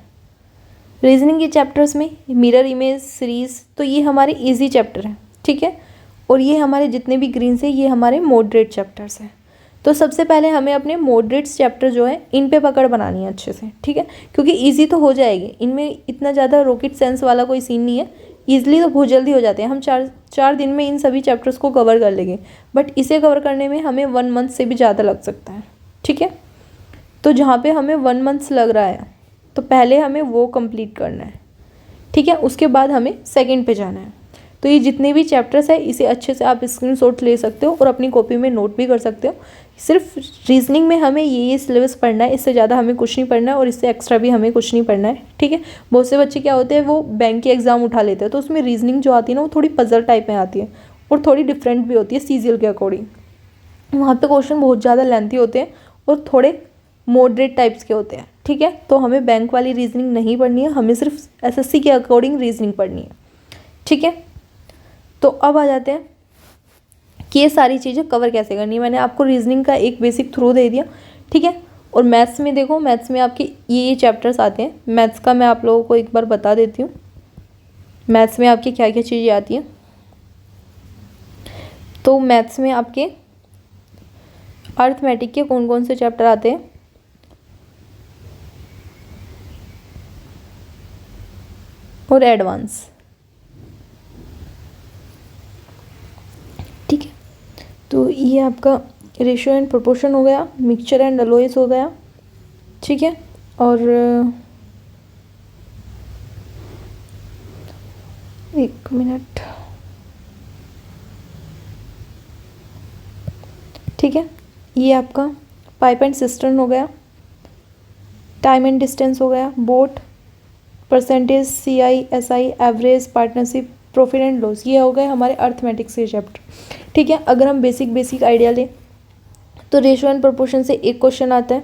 रीजनिंग के चैप्टर्स में मिरर इमेज सीरीज, तो ये हमारे इजी चैप्टर हैं। ठीक है, और ये हमारे जितने भी ग्रीन से ये हमारे मॉडरेट चैप्टर्स हैं। तो सबसे पहले हमें अपने मॉडरेट्स चैप्टर जो है इन पे पकड़ बनानी है अच्छे से। ठीक है, क्योंकि इजी तो हो जाएगी, इनमें इतना ज़्यादा रॉकेट साइंस वाला कोई सीन नहीं है, ईजिली तो बहुत जल्दी हो जाते हैं। हम चार दिन में इन सभी चैप्टर्स को कवर कर लेंगे, बट इसे कवर करने में हमें 1 मंथ से भी ज़्यादा लग सकता है। ठीक है, तो जहाँ पे हमें 1 मंथ लग रहा है तो पहले हमें वो कंप्लीट करना है। ठीक है, उसके बाद हमें सेकंड पे जाना है। तो ये जितने भी चैप्टर्स है इसे अच्छे से आप स्क्रीनशॉट ले सकते हो और अपनी कॉपी में नोट भी कर सकते हो। सिर्फ रीजनिंग में हमें ये सिलेबस पढ़ना है, इससे ज़्यादा हमें कुछ नहीं पढ़ना है और इससे एक्स्ट्रा भी हमें कुछ नहीं पढ़ना है। ठीक है, बहुत से बच्चे क्या होते हैं वो बैंक के एग्ज़ाम उठा लेते हैं तो उसमें रीजनिंग जो आती है ना वो थोड़ी पजल टाइप में आती है और थोड़ी डिफरेंट भी होती है सीजीएल के अकॉर्डिंग। वहाँ पे क्वेश्चन बहुत ज़्यादा लेंथी होते हैं और थोड़े मॉडरेट टाइप्स के होते हैं। ठीक है, तो हमें बैंक वाली रीजनिंग नहीं पढ़नी है, हमें सिर्फ एसएससी के अकॉर्डिंग रीजनिंग पढ़नी है। ठीक है, तो अब आ जाते हैं कि ये सारी चीज़ें कवर कैसे करनी है। मैंने आपको रीजनिंग का एक बेसिक थ्रू दे दिया। ठीक है, और मैथ्स में देखो, मैथ्स में आपके ये चैप्टर्स आते हैं। मैथ्स का मैं आप लोगों को एक बार बता देती हूँ, मैथ्स में आपकी क्या क्या चीज़ें आती हैं। तो मैथ्स में आपके अर्थमेटिक के कौन कौन से चैप्टर आते हैं, और एडवांस। ठीक है, तो ये आपका रेशियो एंड प्रोपोर्शन हो गया, मिक्सचर एंड अलॉयज हो गया। ठीक है, और एक मिनट, ठीक है, ये आपका पाइप एंड सिस्टर्न हो गया, टाइम एंड डिस्टेंस हो गया, boat, percentage, CI, SI, average, partnership, profit and loss, ये हो गए हमारे अर्थमेटिक्स के चैप्टर। ठीक है, अगर हम बेसिक आइडिया लें तो रेशियो एंड प्रोपोर्शन से एक क्वेश्चन आता है।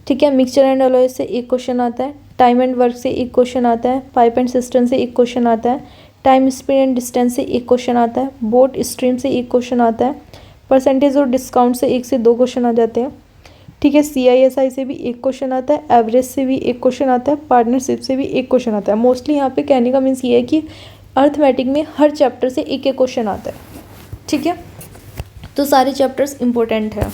ठीक है, मिक्सचर एंड अलॉय से एक क्वेश्चन आता है, टाइम एंड वर्क से एक क्वेश्चन आता है, पाइप एंड सिस्टम से एक क्वेश्चन आता है, टाइम, स्पीड एंड डिस्टेंस से एक क्वेश्चन आता है, बोट, स्ट्रीम से एक क्वेश्चन आता है, परसेंटेज और डिस्काउंट से 1 से 2 क्वेश्चन आ जाते हैं। ठीक है, CISI से भी एक क्वेश्चन आता है, एवरेज से भी एक क्वेश्चन आता है, पार्टनरशिप से भी एक क्वेश्चन आता है। मोस्टली यहाँ पे कहने का मीन्स ये है कि अर्थमेटिक में हर चैप्टर से एक एक क्वेश्चन आता है। ठीक है, तो सारे चैप्टर्स इंपॉर्टेंट है।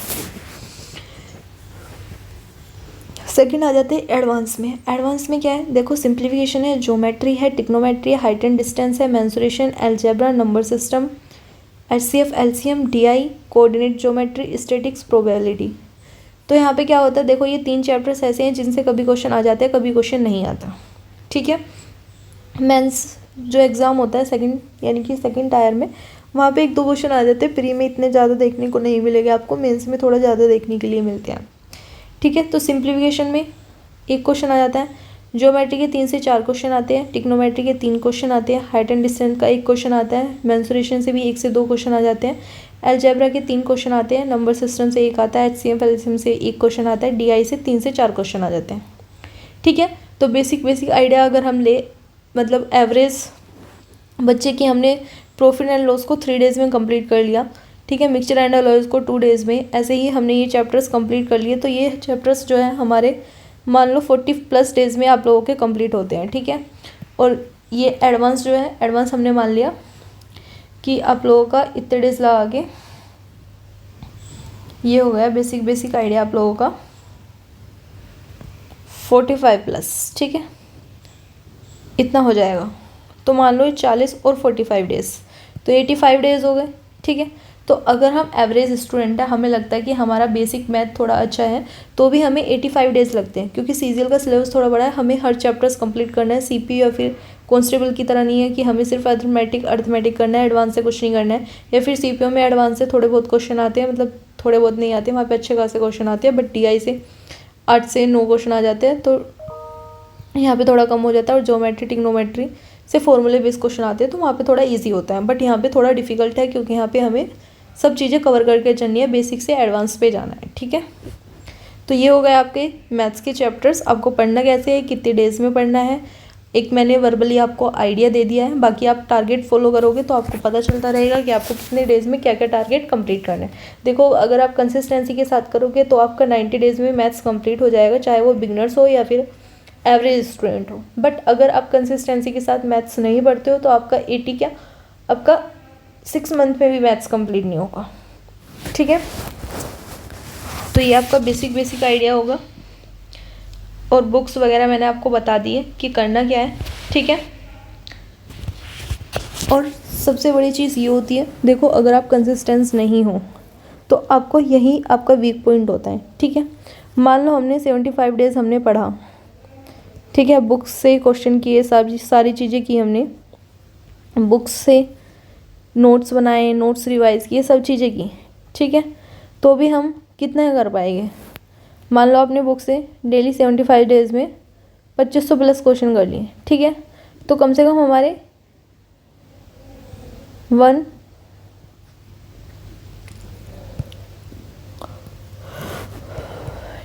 सेकंड आ जाते हैं एडवांस में। एडवांस में क्या है, देखो सिंप्लीफिकेशन है, ज्योमेट्री है, टिक्नोमेट्री है, हाइट एंड डिस्टेंस है, mensuration, algebra, number system, HCF, LCM, DI, coordinate geometry, statics, probability. तो यहाँ पे क्या होता है, देखो ये 3 चैप्टर्स ऐसे हैं जिनसे कभी क्वेश्चन आ जाते हैं, कभी क्वेश्चन नहीं आता। ठीक है, मेंस जो एग्ज़ाम होता है सेकंड, यानी कि सेकंड टायर में, वहाँ पे 1-2 क्वेश्चन आ जाते हैं। प्री में इतने ज़्यादा देखने को नहीं मिलेंगे आपको, मेंस में थोड़ा ज़्यादा देखने के लिए मिलते हैं। ठीक है, तो सिंप्लीफिकेशन में एक क्वेश्चन आ जाता है, ज्योमेट्री के 3 से 4 क्वेश्चन आते हैं, टिक्नोमेट्री के 3 क्वेश्चन आते हैं, हाइट एंड डिस्टेंस का 1 क्वेश्चन आता है, मेंसुरेशन से भी 1 से 2 क्वेश्चन आ जाते हैं, अलजेब्रा के 3 क्वेश्चन आते हैं, नंबर सिस्टम से 1 आता है, HCF, LCM से 1 क्वेश्चन आता है, DI से 3 से 4 क्वेश्चन आ जाते हैं। ठीक है, तो बेसिक आइडिया अगर हम ले, मतलब एवरेज बच्चे की हमने प्रॉफिट एंड लॉस को 3 डेज़ में कंप्लीट कर लिया। ठीक है, मिक्सचर एंड अलॉयज को 2 डेज़ में, ऐसे ही हमने ये चैप्टर्स कंप्लीट कर लिए। तो ये चैप्टर्स जो है हमारे मान लो 40+ डेज़ में आप लोगों के कंप्लीट होते हैं। ठीक है, और ये एडवांस जो है, एडवांस हमने मान लिया कि आप लोगों का इतने डेज़ लगा के ये हो गया बेसिक आइडिया आप लोगों का 45+। ठीक है, इतना हो जाएगा। तो मान लो 40 और 45 डेज़, तो 85 डेज़ हो गए। ठीक है, तो अगर हम एवरेज स्टूडेंट है, हमें लगता है कि हमारा बेसिक मैथ थोड़ा अच्छा है, तो भी हमें 85 डेज़ लगते हैं, क्योंकि CGL का सिलेबस थोड़ा बड़ा है, हमें हर चैप्टर्स कंप्लीट करना है। CP या फिर कांस्टेबल की तरह नहीं है कि हमें सिर्फ अर्थमेटिक करना है, एडवांस से कुछ नहीं करना है। या फिर CPO में एडवांस से थोड़े बहुत क्वेश्चन आते हैं, मतलब थोड़े बहुत नहीं आते, वहाँ पे अच्छे खासे क्वेश्चन आते हैं, बट DI से 8 से 9 क्वेश्चन आ जाते हैं, तो यहाँ पे थोड़ा कम हो जाता है। और ज्योमेट्री, टिग्नोमेट्री से फॉर्मूले बेस्ड क्वेश्चन आते हैं, तो वहाँ पे थोड़ा इजी होता है, बट यहाँ पे थोड़ा डिफिकल्ट है, क्योंकि यहाँ पे हमें सब चीज़ें कवर करके चलनी है, बेसिक से एडवांस पे जाना है। ठीक है, तो ये हो गए आपके मैथ्स के चैप्टर्स। आपको पढ़ना कैसे है, कितने डेज़ में पढ़ना है, एक मैंने वर्बली आपको आइडिया दे दिया है। बाकी आप टारगेट फॉलो करोगे तो आपको पता चलता रहेगा कि आपको कितने डेज़ में क्या क्या टारगेट कंप्लीट करना है। देखो, अगर आप कंसिस्टेंसी के साथ करोगे तो आपका 90 डेज़ में मैथ्स कंप्लीट हो जाएगा, चाहे वो बिगनर्स हो या फिर एवरेज स्टूडेंट हो। बट अगर आप कंसिस्टेंसी के साथ मैथ्स नहीं पढ़ते हो तो आपका 80 क्या, आपका 6 मंथ में भी मैथ्स कंप्लीट नहीं होगा। ठीक है, तो ये आपका बेसिक आइडिया होगा, और बुक्स वगैरह मैंने आपको बता दी है कि करना क्या है। ठीक है, और सबसे बड़ी चीज़ ये होती है, देखो अगर आप कंसिस्टेंस नहीं हो तो आपको यही आपका वीक पॉइंट होता है। ठीक है, मान लो हमने 75 डेज़ हमने पढ़ा, ठीक है, बुक्स से क्वेश्चन किए, सारी चीज़ें की हमने, बुक्स से नोट्स बनाए, नोट्स रिवाइज किए, सब चीज़ें की। ठीक है, तो भी हम कितना कर पाएंगे। मान लो आपने बुक से डेली 75 डेज़ में 2500+ क्वेश्चन कर लिए। ठीक है, तो कम से कम हमारे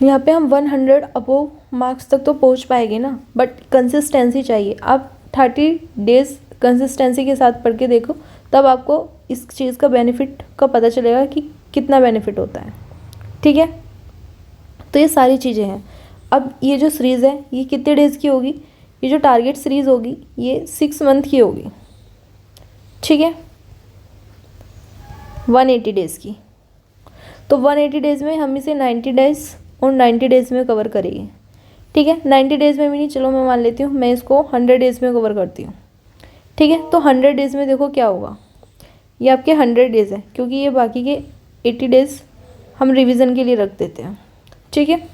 यहाँ पे हम 100 अबोव मार्क्स तक तो पहुँच पाएंगे ना, बट कंसिस्टेंसी चाहिए। आप 30 डेज़ कंसिस्टेंसी के साथ पढ़ के देखो, तब आपको इस चीज़ का बेनिफिट का पता चलेगा कि कितना बेनिफिट होता है। ठीक है, तो ये सारी चीज़ें हैं। अब ये जो सीरीज़ है ये कितने डेज़ की होगी, ये जो टारगेट सीरीज़ होगी ये 6 मंथ की होगी। ठीक है, 180 डेज़ की। तो 180 डेज़ में हम इसे 90 डेज़ और 90 डेज़ में कवर करेंगे। ठीक है। 90 डेज़ में भी नहीं, चलो मैं मान लेती हूँ, मैं इसको 100 डेज़ में कवर करती हूँ। ठीक है, तो 100 डेज़ में देखो क्या होगा, ये आपके 100 डेज़ है, क्योंकि ये बाकी के 80 डेज़ हम रिवीजन के लिए रख देते हैं। ठीक है,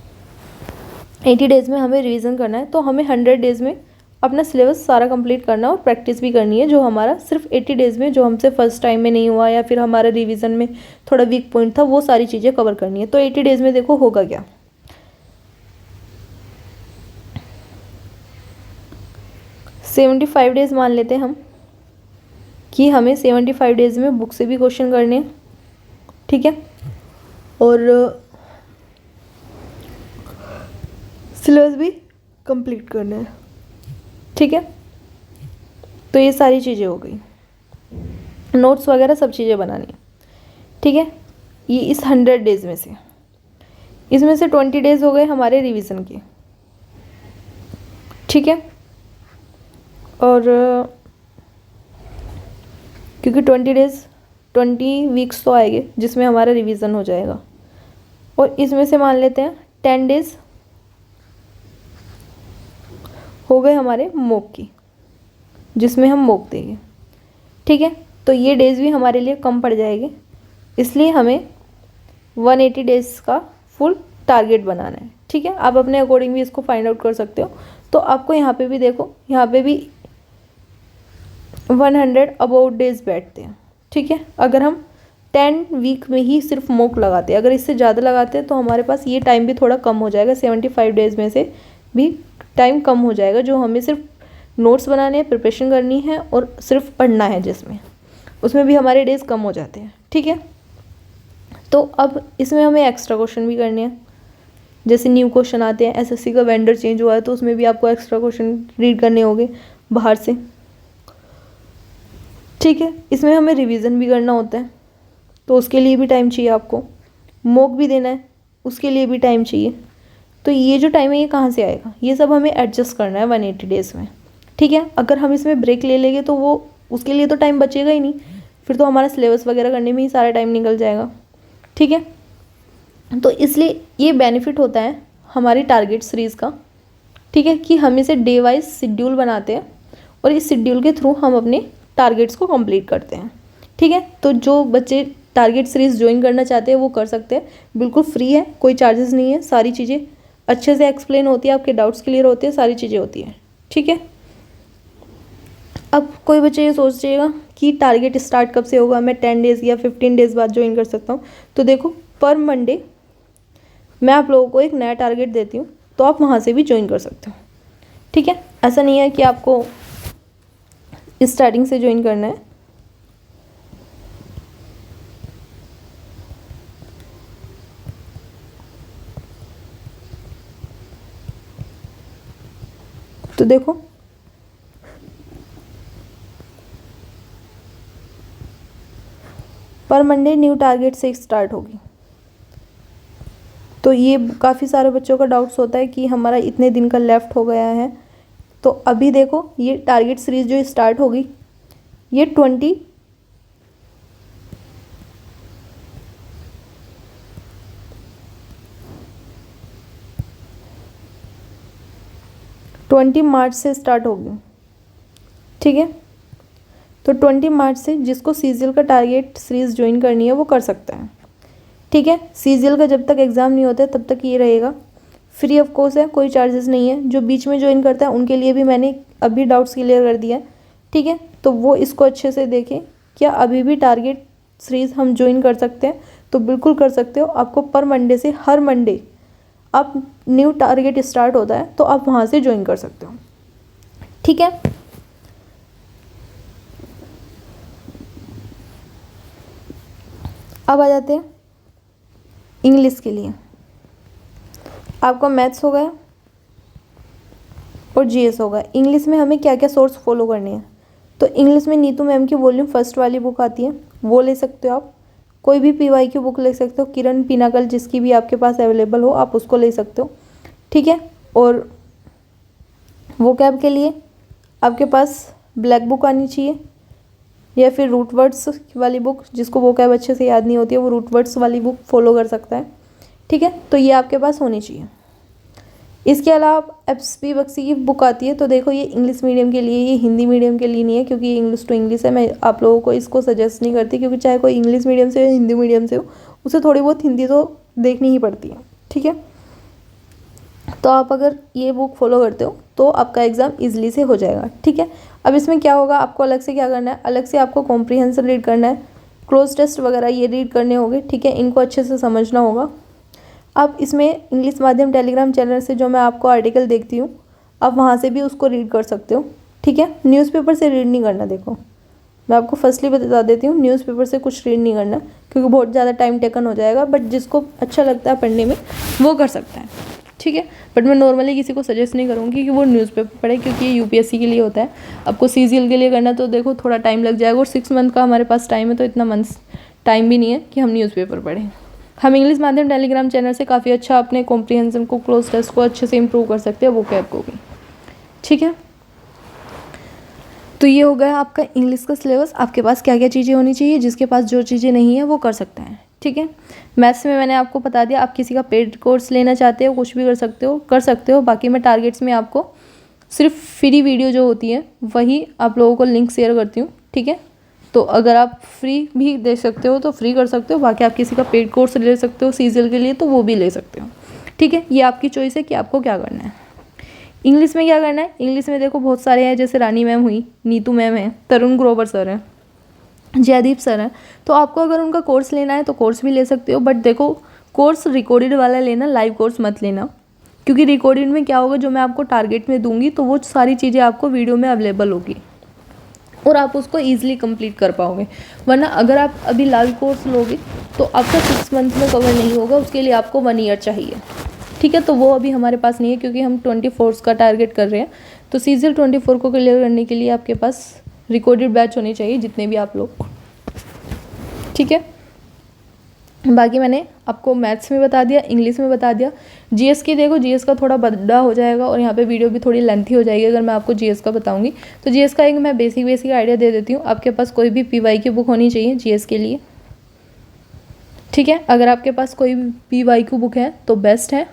80 डेज़ में हमें रिवीजन करना है, तो हमें 100 डेज़ में अपना सिलेबस सारा कंप्लीट करना है और प्रैक्टिस भी करनी है, जो हमारा सिर्फ 80 डेज़ में जो हमसे फर्स्ट टाइम में नहीं हुआ या फिर हमारा रिवीजन में थोड़ा वीक पॉइंट था, वो सारी चीज़ें कवर करनी है। तो 80 डेज़ में देखो होगा क्या, 75 डेज़ मान लेते हैं हम कि हमें 75 डेज़ में बुक से भी क्वेश्चन करने हैं। ठीक है, और सिलेबस भी कंप्लीट करना है। ठीक है, तो ये सारी चीज़ें हो गई, नोट्स वगैरह सब चीज़ें बनानी है। ठीक है, ये इस 100 डेज़ में से, इसमें से 20 डेज़ हो गए हमारे रिवीजन के। ठीक है, और क्योंकि 20 वीक्स तो आएंगे जिसमें हमारा रिवीजन हो जाएगा, और इसमें से मान लेते हैं 10 डेज़ हो गए हमारे मॉक की, जिसमें हम मॉक देंगे। ठीक है, तो ये डेज़ भी हमारे लिए कम पड़ जाएंगे, इसलिए हमें 180 डेज़ का फुल टारगेट बनाना है। ठीक है, आप अपने अकॉर्डिंग भी इसको फाइंड आउट कर सकते हो। तो आपको यहाँ पे भी देखो, यहाँ पे भी 100 अबाउट डेज़ बैठते हैं। ठीक है, अगर हम 10 वीक में ही सिर्फ मॉक लगाते हैं, अगर इससे ज़्यादा लगाते हैं तो हमारे पास ये टाइम भी थोड़ा कम हो जाएगा, 75 डेज़ में से भी टाइम कम हो जाएगा, जो हमें सिर्फ नोट्स बनाने हैं, प्रिपरेशन करनी है और सिर्फ पढ़ना है, जिसमें उसमें भी हमारे डेज़ कम हो जाते हैं। ठीक है, तो अब इसमें हमें एक्स्ट्रा क्वेश्चन भी करने हैं, जैसे न्यू क्वेश्चन आते हैं, एसएससी का वेंडर चेंज हुआ है तो उसमें भी आपको एक्स्ट्रा क्वेश्चन रीड करने होंगे बाहर से। ठीक है, इसमें हमें रिवीजन भी करना होता है, तो उसके लिए भी टाइम चाहिए आपको, मॉक भी देना है, उसके लिए भी टाइम चाहिए। तो ये जो टाइम है ये कहाँ से आएगा, ये सब हमें एडजस्ट करना है 180 डेज़ में। ठीक है, अगर हम इसमें ब्रेक ले लेंगे तो वो उसके लिए तो टाइम बचेगा ही नहीं, फिर तो हमारा सिलेबस वगैरह करने में ही सारा टाइम निकल जाएगा। ठीक है, तो इसलिए ये बेनिफिट होता है हमारी टारगेट सीरीज़ का। ठीक है, कि हम इसे डे वाइज शेड्यूल बनाते हैं और इस शेड्यूल के थ्रू हम अपने टारगेट्स को कंप्लीट करते हैं। ठीक है, तो जो बच्चे टारगेट सीरीज़ ज्वाइन करना चाहते हैं वो कर सकते हैं, बिल्कुल फ्री है, कोई चार्जेस नहीं है, सारी चीज़ें अच्छे से एक्सप्लेन होती है, आपके डाउट्स क्लियर होते हैं, सारी चीज़ें होती हैं। ठीक है, अब कोई बच्चे ये सोचिएगा कि टारगेट स्टार्ट कब से होगा, मैं 10 डेज़ या 15 डेज़ बाद ज्वाइन कर सकता हूँ। तो देखो, पर मंडे मैं आप लोगों को एक नया टारगेट देती हूँ, तो आप वहाँ से भी ज्वाइन कर सकते हो। ठीक है, ऐसा नहीं है कि आपको स्टार्टिंग से ज्वाइन करना है। तो देखो, पर मंडे न्यू टारगेट से स्टार्ट होगी। तो ये काफ़ी सारे बच्चों का डाउट्स होता है कि हमारा इतने दिन का लेफ़्ट हो गया है। तो अभी देखो, ये टारगेट सीरीज़ जो स्टार्ट होगी ये 20 मार्च से स्टार्ट होगी। ठीक है, तो 20 मार्च से जिसको सीजीएल का टारगेट सीरीज़ ज्वाइन करनी है वो कर सकता है। ठीक है, सीजीएल का जब तक एग्ज़ाम नहीं होता है तब तक ये रहेगा, फ्री ऑफ कॉस्ट है, कोई चार्जेस नहीं है। जो बीच में ज्वाइन करता है उनके लिए भी मैंने अभी डाउट्स क्लियर कर दिया है। ठीक है, तो वो इसको अच्छे से देखें, क्या अभी भी टारगेट सीरीज़ हम ज्वाइन कर सकते हैं, तो बिल्कुल कर सकते हो। आपको पर मंडे से हर मंडे आप न्यू टारगेट स्टार्ट होता है तो आप वहाँ से ज्वाइन कर सकते हो। ठीक है, अब आ जाते हैं इंग्लिश के लिए। आपका मैथ्स हो गया और जीएस हो गया। इंग्लिश में हमें क्या क्या सोर्स फॉलो करने हैं, तो इंग्लिश में नीतू मैम की वॉल्यूम फर्स्ट वाली बुक आती है, वो ले सकते हो आप। कोई भी पीवाई की बुक ले सकते हो, किरण पिनाकल जिसकी भी आपके पास अवेलेबल हो आप उसको ले सकते हो। ठीक है, और वोकैब के लिए आपके पास ब्लैक बुक आनी चाहिए, या फिर रूट वर्ड्स वाली बुक, जिसको वोकैब अच्छे से याद नहीं होती है वो रूट वर्ड्स वाली बुक फॉलो कर सकता है। ठीक है, तो ये आपके पास होनी चाहिए। इसके अलावा एस.पी. बख्शी की बुक आती है, तो देखो ये इंग्लिश मीडियम के लिए, ये हिंदी मीडियम के लिए नहीं है, क्योंकि ये इंग्लिश टू इंग्लिश है। मैं आप लोगों को इसको सजेस्ट नहीं करती, क्योंकि चाहे कोई इंग्लिश मीडियम से हो हिंदी मीडियम से हो, उसे थोड़ी बहुत हिंदी तो देखनी ही पड़ती है, ठीक है। तो आप अगर ये बुक फॉलो करते हो तो आपका एग्ज़ाम ईजिली से हो जाएगा, ठीक है। अब इसमें क्या होगा, आपको अलग से क्या करना है, अलग से आपको कॉम्प्रिहेंशन रीड करना है, क्लोज टेस्ट वगैरह ये रीड करने होंगे, ठीक है। इनको अच्छे से समझना होगा। अब इसमें इंग्लिश माध्यम टेलीग्राम चैनल से जो मैं आपको आर्टिकल देखती हूँ, आप वहाँ से भी उसको रीड कर सकते हो, ठीक है। न्यूज़पेपर से रीड नहीं करना। देखो मैं आपको फर्स्टली बता देती हूँ, न्यूज़पेपर से कुछ रीड नहीं करना, क्योंकि बहुत ज़्यादा टाइम टेकन हो जाएगा। बट जिसको अच्छा लगता है पढ़ने में वो कर सकता है, ठीक है। बट मैं नॉर्मली किसी को सजेस्ट नहीं करूँगी कि वो न्यूज़पेपर पढ़े, क्योंकि ये यूपीएससी के लिए होता है। आपको सीजीएल के लिए करना तो देखो थोड़ा टाइम लग जाएगा, और 6 मंथ का हमारे पास टाइम है, तो इतना मंथ्स टाइम भी नहीं है कि हम न्यूज़पेपर पढ़ें। हम इंग्लिश माध्यम टेलीग्राम चैनल से काफ़ी अच्छा अपने कॉम्प्रिहेंशन को, क्लोज टेस्ट को अच्छे से इंप्रूव कर सकते हैं, वोकैब को भी, ठीक है। तो ये हो गया आपका इंग्लिश का सिलेबस। आपके पास क्या क्या चीज़ें होनी चाहिए, जिसके पास जो चीज़ें नहीं है वो कर सकता है, ठीक है। मैथ्स में मैंने आपको बता दिया, आप किसी का पेड कोर्स लेना चाहते हो कुछ भी कर सकते हो। बाकी मैं टारगेट्स में आपको सिर्फ फ्री वीडियो जो होती है वही आप लोगों को लिंक शेयर करती हूँ, ठीक है। तो अगर आप फ्री भी दे सकते हो तो फ्री कर सकते हो, बाकी आप किसी का पेड कोर्स ले सकते हो सीजीएल के लिए, तो वो भी ले सकते हो, ठीक है। ये आपकी चॉइस है कि आपको क्या करना है। इंग्लिश में क्या करना है, इंग्लिश में देखो बहुत सारे हैं, जैसे रानी मैम हुई, नीतू मैम है, तरुण ग्रोवर सर हैं, जयदीप सर हैं। तो आपको अगर उनका कोर्स लेना है तो कोर्स भी ले सकते हो। बट देखो कोर्स रिकॉर्डेड वाला लेना, लाइव कोर्स मत लेना, क्योंकि रिकॉर्डेड में क्या होगा, जो मैं आपको टारगेट में दूंगी तो वो सारी चीज़ें आपको वीडियो में अवेलेबल होगी और आप उसको ईजिली कंप्लीट कर पाओगे। वरना अगर आप अभी लाइव कोर्स लोगे तो आपका 6 मंथ में कवर नहीं होगा, उसके लिए आपको 1 ईयर चाहिए, ठीक है। तो वो अभी हमारे पास नहीं है, क्योंकि हम 24 का टारगेट कर रहे हैं। तो सीजीएल 24 को क्लियर करने के लिए आपके पास रिकॉर्डेड बैच होने चाहिए, जितने भी आप लोग, ठीक है। बाकी मैंने आपको मैथ्स में बता दिया, इंग्लिश में बता दिया। जीएस की देखो, जीएस का थोड़ा बड़ा हो जाएगा और यहाँ पे वीडियो भी थोड़ी लेंथी हो जाएगी अगर मैं आपको जीएस का बताऊंगी। तो जीएस का एक मैं बेसिक आइडिया दे देती हूँ। आपके पास कोई भी पीवाई की बुक होनी चाहिए जीएस के लिए, ठीक है। अगर आपके पास कोई भी पीवाई की बुक है तो बेस्ट है,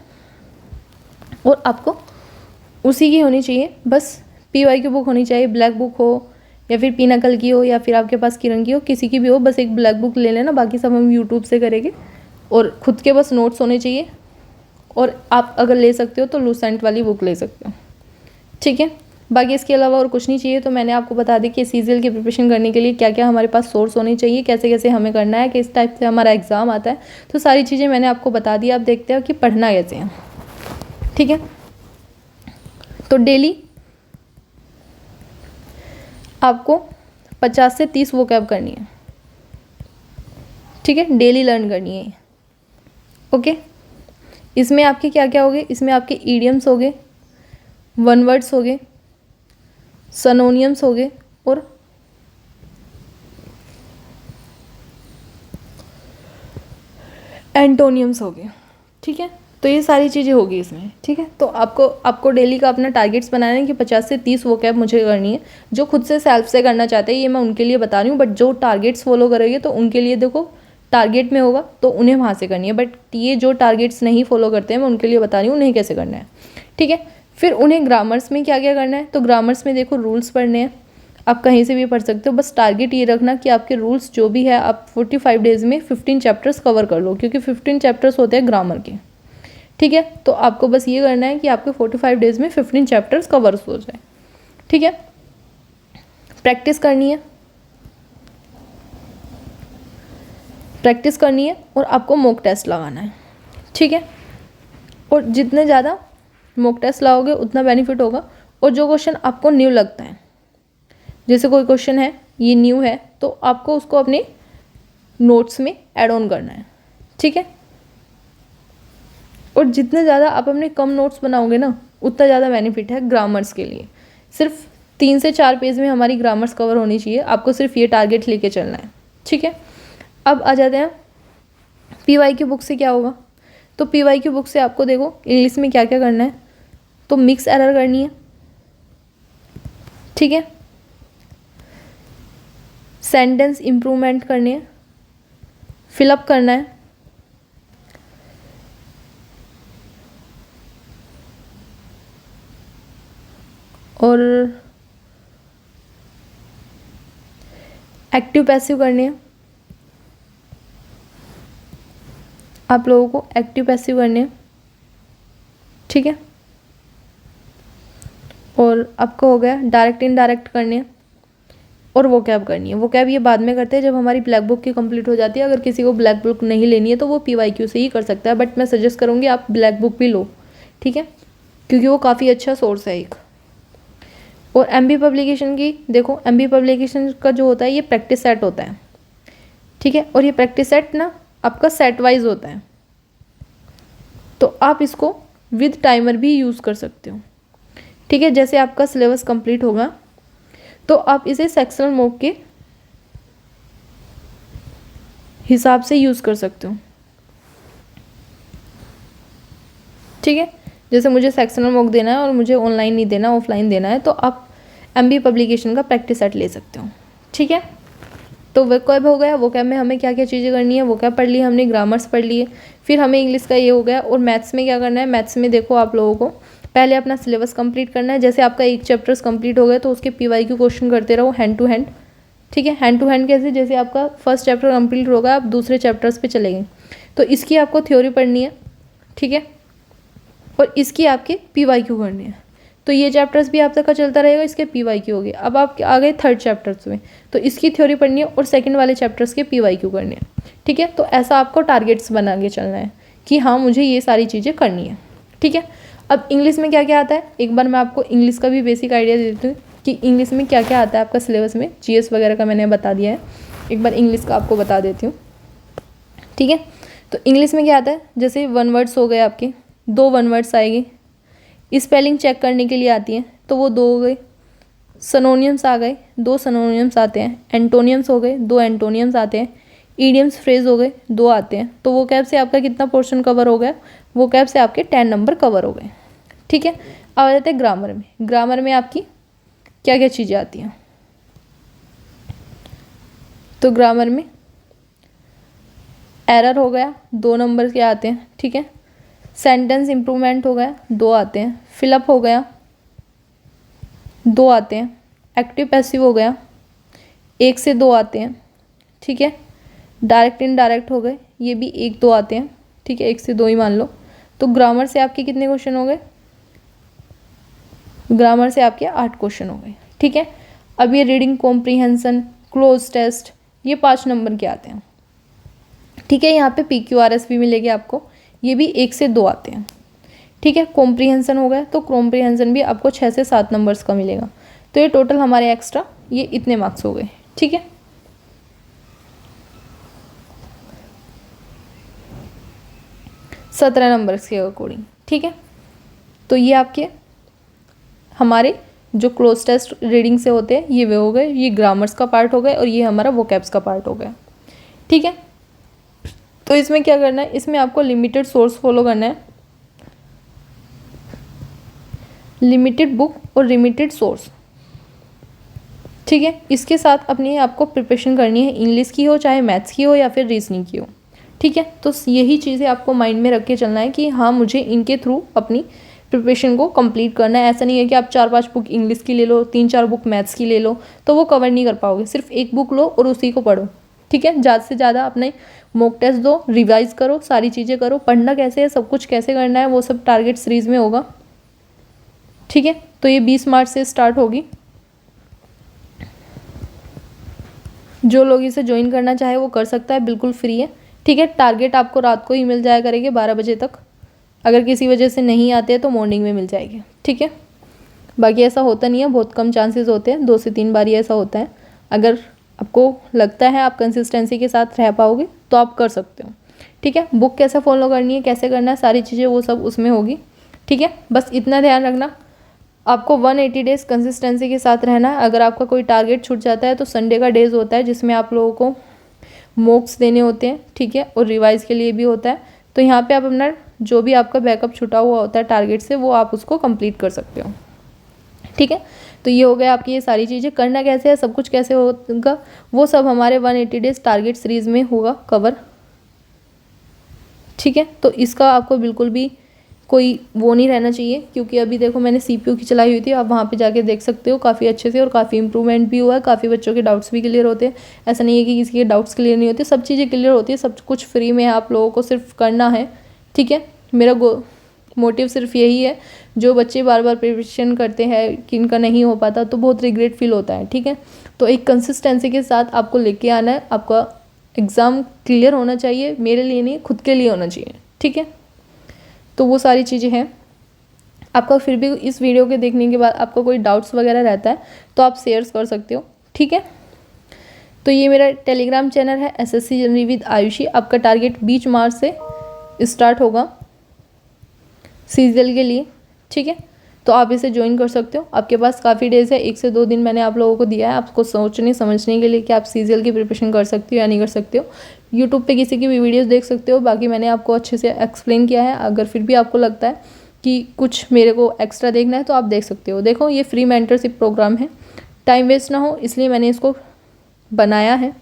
और आपको उसी की होनी चाहिए। बस पीवाई की बुक होनी चाहिए, ब्लैक बुक हो या फिर पिनाकल की हो या फिर आपके पास किरण की हो, किसी की भी हो, बस एक ब्लैक बुक ले लेना। बाकी सब हम यूट्यूब से करेंगे, और खुद के बस नोट्स होने चाहिए। और आप अगर ले सकते हो तो लूसेंट वाली बुक ले सकते हो, ठीक है। बाकी इसके अलावा और कुछ नहीं चाहिए। तो मैंने आपको बता दी कि सीजीएल की प्रिपरेशन करने के लिए क्या क्या हमारे पास सोर्स होने चाहिए, कैसे कैसे हमें करना है, किस टाइप से हमारा एग्ज़ाम आता है। तो सारी चीज़ें मैंने आपको बता दी, आप देखते हो कि पढ़ना कैसे है, ठीक है। तो डेली आपको 50 से 30 वोकैब करनी है, ठीक है, डेली लर्न करनी है, ओके। इसमें आपके क्या क्या हो गए, इसमें आपके ईडियम्स हो गए, वन वर्ड्स हो गए, सनोनियम्स हो गए, और एंटोनियम्स हो गए, ठीक है। तो ये सारी चीज़ें होगी इसमें, ठीक है। तो आपको डेली का अपना टारगेट्स बनाना है कि 50 से 30 वोकैब मुझे करनी है। जो खुद से सेल्फ से करना चाहते हैं ये मैं उनके लिए बता रही हूँ, बट जो टारगेट्स फॉलो करेंगे तो उनके लिए देखो टारगेट में होगा तो उन्हें वहाँ से करनी है। बट ये जो टारगेट्स नहीं फॉलो करते हैं मैं उनके लिए बता रही हूँ उन्हें कैसे करना है, ठीक है। फिर उन्हें ग्रामर्स में क्या क्या करना है, तो ग्रामर्स में देखो रूल्स पढ़ने हैं, आप कहीं से भी पढ़ सकते हो। बस टारगेट ये रखना कि आपके रूल्स जो भी है आप 45 डेज़ में 15 चैप्टर्स कवर कर लो, क्योंकि 15 चैप्टर्स होते हैं ग्रामर के, ठीक है। तो आपको बस ये करना है कि आपके 45 डेज़ में 15 चैप्टर्स कवर हो जाए, ठीक है। प्रैक्टिस करनी है, और आपको मॉक टेस्ट लगाना है, ठीक है। और जितने ज़्यादा मॉक टेस्ट लगाओगे उतना बेनिफिट होगा। और जो क्वेश्चन आपको न्यू लगता है, जैसे कोई क्वेश्चन है ये न्यू है, तो आपको उसको अपने नोट्स में ऐड ऑन करना है, ठीक है। और जितने ज़्यादा आप अपने कम नोट्स बनाओगे ना उतना ज़्यादा बेनिफिट है ग्रामर्स के लिए। सिर्फ 3 से 4 पेज में हमारी ग्रामर्स कवर होनी चाहिए, आपको सिर्फ ये टारगेट लेके चलना है, ठीक है। अब आ जाते हैं पीवाई की बुक से क्या होगा। तो पीवाई की बुक से आपको देखो इंग्लिश में क्या क्या करना है, तो मिक्स एरर करनी है, ठीक है। सेंटेंस इम्प्रूवमेंट करनी है, फिलअप करना है, और एक्टिव पैसिव करनी है, आप लोगों को एक्टिव पैसिव करने हैं, ठीक है। और आपका हो गया डायरेक्ट इनडायरेक्ट करने हैं और वो कैब करनी है। वो कैब ये बाद में करते हैं जब हमारी ब्लैक बुक की कंप्लीट हो जाती है। अगर किसी को ब्लैक बुक नहीं लेनी है तो वो PYQ से ही कर सकता है, बट मैं सजेस्ट करूँगी आप ब्लैक बुक भी लो, ठीक है, क्योंकि वो काफ़ी अच्छा सोर्स है एक। और MB पब्लिकेशन की देखो, MB पब्लिकेशन का जो होता है ये प्रैक्टिस सेट होता है, ठीक है, और ये प्रैक्टिस सेट ना आपका सेट वाइज होता है, तो आप इसको विद टाइमर भी यूज़ कर सकते हो, ठीक है। जैसे आपका सिलेबस कंप्लीट होगा तो आप इसे सेक्शनल मॉक के हिसाब से यूज़ कर सकते हो, ठीक है। जैसे मुझे सेक्शनल मॉक देना है और मुझे ऑनलाइन नहीं देना, ऑफलाइन देना है, तो आप MB पब्लिकेशन का प्रैक्टिस सेट ले सकते हो, ठीक है। तो वो कैब हो गया। वो कैब में हमें क्या क्या चीज़ें करनी है, वो कैब पढ़ ली हमने, ग्रामर्स पढ़ लिए, फिर हमें इंग्लिश का ये हो गया। और मैथ्स में क्या करना है, मैथ्स में देखो आप लोगों को पहले अपना सिलेबस कंप्लीट करना है। जैसे आपका एक चैप्टर्स कंप्लीट हो गया तो उसके PYQ क्वेश्चन करते रहो हैंड टू हैंड, ठीक है। हैंड टू हैंड कैसे, जैसे आपका फर्स्ट चैप्टर कंप्लीट होगा आप दूसरे चैप्टर्स पे चले गए तो इसकी आपको थ्योरी पढ़नी है, ठीक है, और इसकी आपके PYQ करनी है। तो ये चैप्टर्स भी आप तक का चलता रहेगा, इसके PYQ हो गए। अब आप आ गए थर्ड चैप्टर्स में, तो इसकी थ्योरी पढ़नी है और सेकंड वाले चैप्टर्स के PYQ करनी है, ठीक है। तो ऐसा आपको टारगेट्स बना के चलना है कि हाँ मुझे ये सारी चीज़ें करनी है, ठीक है। अब इंग्लिश में क्या क्या आता है, एक बार मैं आपको इंग्लिश का भी बेसिक आइडिया दे देती हूँ कि इंग्लिश में क्या क्या आता है आपका सिलेबस में। GS वगैरह का मैंने बता दिया है, एक बार इंग्लिश का आपको बता देती हूँ, ठीक है। तो इंग्लिश में क्या आता है, जैसे 1 वर्ड्स हो गए आपके, 2 1 वर्ड्स आएगी, स्पेलिंग चेक करने के लिए आती है तो वो 2 हो गए, सिनोनियम्स आ गए, 2 सिनोनियम्स आते हैं, एंटोनियम्स हो गए, 2 एंटोनियम्स आते हैं, ईडियम्स फ्रेज हो गए, 2 आते हैं। तो वो कैब से आपका कितना पोर्शन कवर हो गया, वो कैब से आपके 10 नंबर कवर हो गए, ठीक है। अब आ जाते हैं ग्रामर में। ग्रामर में आपकी क्या क्या चीज़ें आती हैं, तो ग्रामर में एरर हो गया, 2 नंबर के आते हैं, ठीक है। सेंटेंस इम्प्रूवमेंट हो गया, 2 आते हैं। फिलअप हो गया, 2 आते हैं। एक्टिव पैसिव हो गया, 1 से 2 आते हैं, ठीक है। डायरेक्ट इनडायरेक्ट हो गए, ये भी 1 2 आते हैं, ठीक है, 1 से 2 ही मान लो। तो ग्रामर से आपके कितने क्वेश्चन हो गए, ग्रामर से आपके 8 क्वेश्चन हो गए, ठीक है। अब ये रीडिंग कॉम्प्रीहेंशन, क्लोज टेस्ट, ये 5 नंबर के आते हैं, ठीक है। यहाँ पे PQRS भी मिलेगी आपको, ये भी 1 से 2 आते हैं, ठीक है। कॉम्प्रीहेंशन हो गया तो कॉम्प्रीहेंशन भी आपको 6 से 7 नंबर्स का मिलेगा। तो ये टोटल हमारे एक्स्ट्रा ये इतने मार्क्स हो गए, ठीक है। सत्रह नंबर्स के अकॉर्डिंग, ठीक है। तो ये आपके हमारे जो क्लोज टेस्ट रीडिंग से होते हैं ये वे हो गए, ये ग्रामर्स का पार्ट हो गए और ये हमारा वोकैब्स का पार्ट हो गया, ठीक है। तो इसमें क्या करना है, इसमें आपको लिमिटेड सोर्स फॉलो करना है, लिमिटेड बुक और लिमिटेड सोर्स, ठीक है। इसके साथ अपनी आपको प्रिपरेशन करनी है, इंग्लिश की हो चाहे मैथ्स की हो या फिर रीजनिंग की हो, ठीक है। तो यही चीज़ें आपको माइंड में रख के चलना है कि हाँ मुझे इनके थ्रू अपनी प्रिपरेशन को कंप्लीट करना है। ऐसा नहीं है कि आप 4-5 बुक इंग्लिश की ले लो, 3-4 बुक मैथ्स की ले लो तो वो कवर नहीं कर पाओगे। सिर्फ एक बुक लो और उसी को पढ़ो, ठीक है। ज़्यादा से ज़्यादा अपने मॉक टेस्ट दो, रिवाइज करो, सारी चीज़ें करो। पढ़ना कैसे है, सब कुछ कैसे करना है, वो सब टारगेट सीरीज में होगा, ठीक है। तो ये 20 मार्च से स्टार्ट होगी। जो लोग इसे ज्वाइन करना चाहे वो कर सकता है, बिल्कुल फ्री है, ठीक है। टारगेट आपको रात को ही मिल जाया करेंगे 12 बजे तक। अगर किसी वजह से नहीं आते हैं तो मॉर्निंग में मिल जाएगी, ठीक है। बाकी ऐसा होता नहीं है, बहुत कम चांसेस होते हैं, 2 से 3 बार ही ऐसा होता है। अगर आपको लगता है आप कंसिस्टेंसी के साथ रह पाओगे तो आप कर सकते हो, ठीक है। बुक कैसे फॉलो करनी है, कैसे करना है, सारी चीज़ें वो सब उसमें होगी, ठीक है। बस इतना ध्यान रखना, आपको 180 डेज़ कंसिस्टेंसी के साथ रहना है। अगर आपका कोई टारगेट छूट जाता है तो संडे का डेज होता है जिसमें आप लोगों को मॉक्स देने होते हैं, ठीक है, और रिवाइज के लिए भी होता है। तो यहाँ पे आप अपना जो भी आपका बैकअप छुटा हुआ होता है टारगेट से वो आप उसको कंप्लीट कर सकते हो, ठीक है। तो ये हो गया आपकी ये सारी चीज़ें। करना कैसे है, सब कुछ कैसे होगा, वो सब हमारे 180 डेज़ टारगेट सीरीज़ में होगा कवर, ठीक है। तो इसका आपको बिल्कुल भी कोई वो नहीं रहना चाहिए, क्योंकि अभी देखो मैंने CPU की चलाई हुई थी, आप वहाँ पे जाके देख सकते हो काफ़ी अच्छे से, और काफ़ी इंप्रूवमेंट भी हुआ है, काफ़ी बच्चों के डाउट्स भी क्लियर होते हैं। ऐसा नहीं है कि किसी के डाउट्स क्लियर नहीं होते, सब चीज़ें क्लियर होती है, सब कुछ फ्री में है, आप लोगों को सिर्फ करना है। ठीक है, मेरा मोटिव सिर्फ यही है। जो बच्चे बार बार प्रिपरेशन करते हैं कि इनका नहीं हो पाता तो बहुत रिग्रेट फील होता है। ठीक है, तो एक कंसिस्टेंसी के साथ आपको लेके आना है, आपका एग्ज़ाम क्लियर होना चाहिए, मेरे लिए नहीं, खुद के लिए होना चाहिए। ठीक है, तो वो सारी चीज़ें हैं। आपका फिर भी इस वीडियो के देखने के बाद आपका कोई डाउट्स वगैरह रहता है तो आप शेयर कर सकते हो। ठीक है, तो ये मेरा टेलीग्राम चैनल है SSC जर्नी विद आयुषी। आपका टारगेट 20 मार्च से स्टार्ट होगा सीजीएल के लिए। ठीक है, तो आप इसे ज्वाइन कर सकते हो, आपके पास काफ़ी डेज़ है, 1 से 2 दिन मैंने आप लोगों को दिया है आपको सोचने समझने के लिए कि आप सीजीएल की प्रिपरेशन कर सकते हो या नहीं कर सकते हो। यूट्यूब पे किसी की भी वीडियोस देख सकते हो, बाकी मैंने आपको अच्छे से एक्सप्लेन किया है। अगर फिर भी आपको लगता है कि कुछ मेरे को एक्स्ट्रा देखना है तो आप देख सकते हो। देखो ये फ्री मेंटरशिप प्रोग्राम है, टाइम वेस्ट ना हो इसलिए मैंने इसको बनाया है।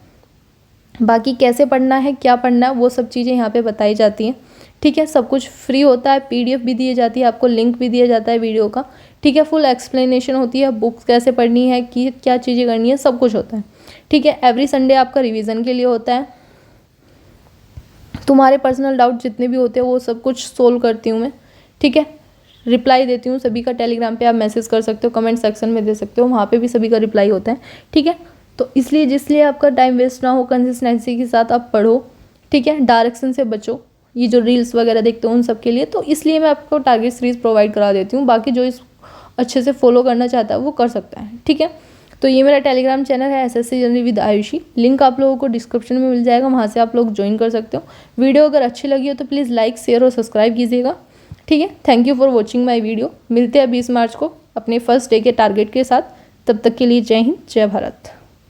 बाकी कैसे पढ़ना है, क्या पढ़ना है, वो सब चीज़ें यहाँ पे बताई जाती हैं। ठीक है, सब कुछ फ्री होता है, PDF भी दी जाती है, आपको लिंक भी दिया जाता है वीडियो का। ठीक है, फुल एक्सप्लेनेशन होती है, बुक्स कैसे पढ़नी है, कि क्या चीज़ें करनी है, सब कुछ होता है। ठीक है, एवरी संडे आपका रिवीजन के लिए होता है। तुम्हारे पर्सनल डाउट जितने भी होते हैं वो सब कुछ सोल्व करती हूँ मैं। ठीक है, रिप्लाई देती हूँ सभी का। टेलीग्राम पे आप मैसेज कर सकते हो, कमेंट सेक्शन में दे सकते हो, वहाँ पे भी सभी का रिप्लाई होता है। ठीक है, तो इसलिए जिसलिए आपका टाइम वेस्ट ना हो, कंसिस्टेंसी के साथ आप पढ़ो। ठीक है, डायरेक्शन से बचो, ये जो रील्स वगैरह देखते हो उन सब के लिए, तो इसलिए मैं आपको टारगेट सीरीज प्रोवाइड करा देती हूँ। बाकी जो इस अच्छे से फॉलो करना चाहता है वो कर सकता है। ठीक है, तो ये मेरा टेलीग्राम चैनल है SSC journey with Ayushi, link आप लोगों को डिस्क्रिप्शन में मिल जाएगा, वहाँ से आप लोग ज्वाइन कर सकते हो। वीडियो अगर अच्छी लगी हो तो प्लीज़ लाइक, शेयर और सब्सक्राइब कीजिएगा। ठीक है, thank you for watching my video. मिलते हैं 20 मार्च को अपने फर्स्ट डे के टारगेट के साथ। तब तक के लिए जय हिंद, जय भारत।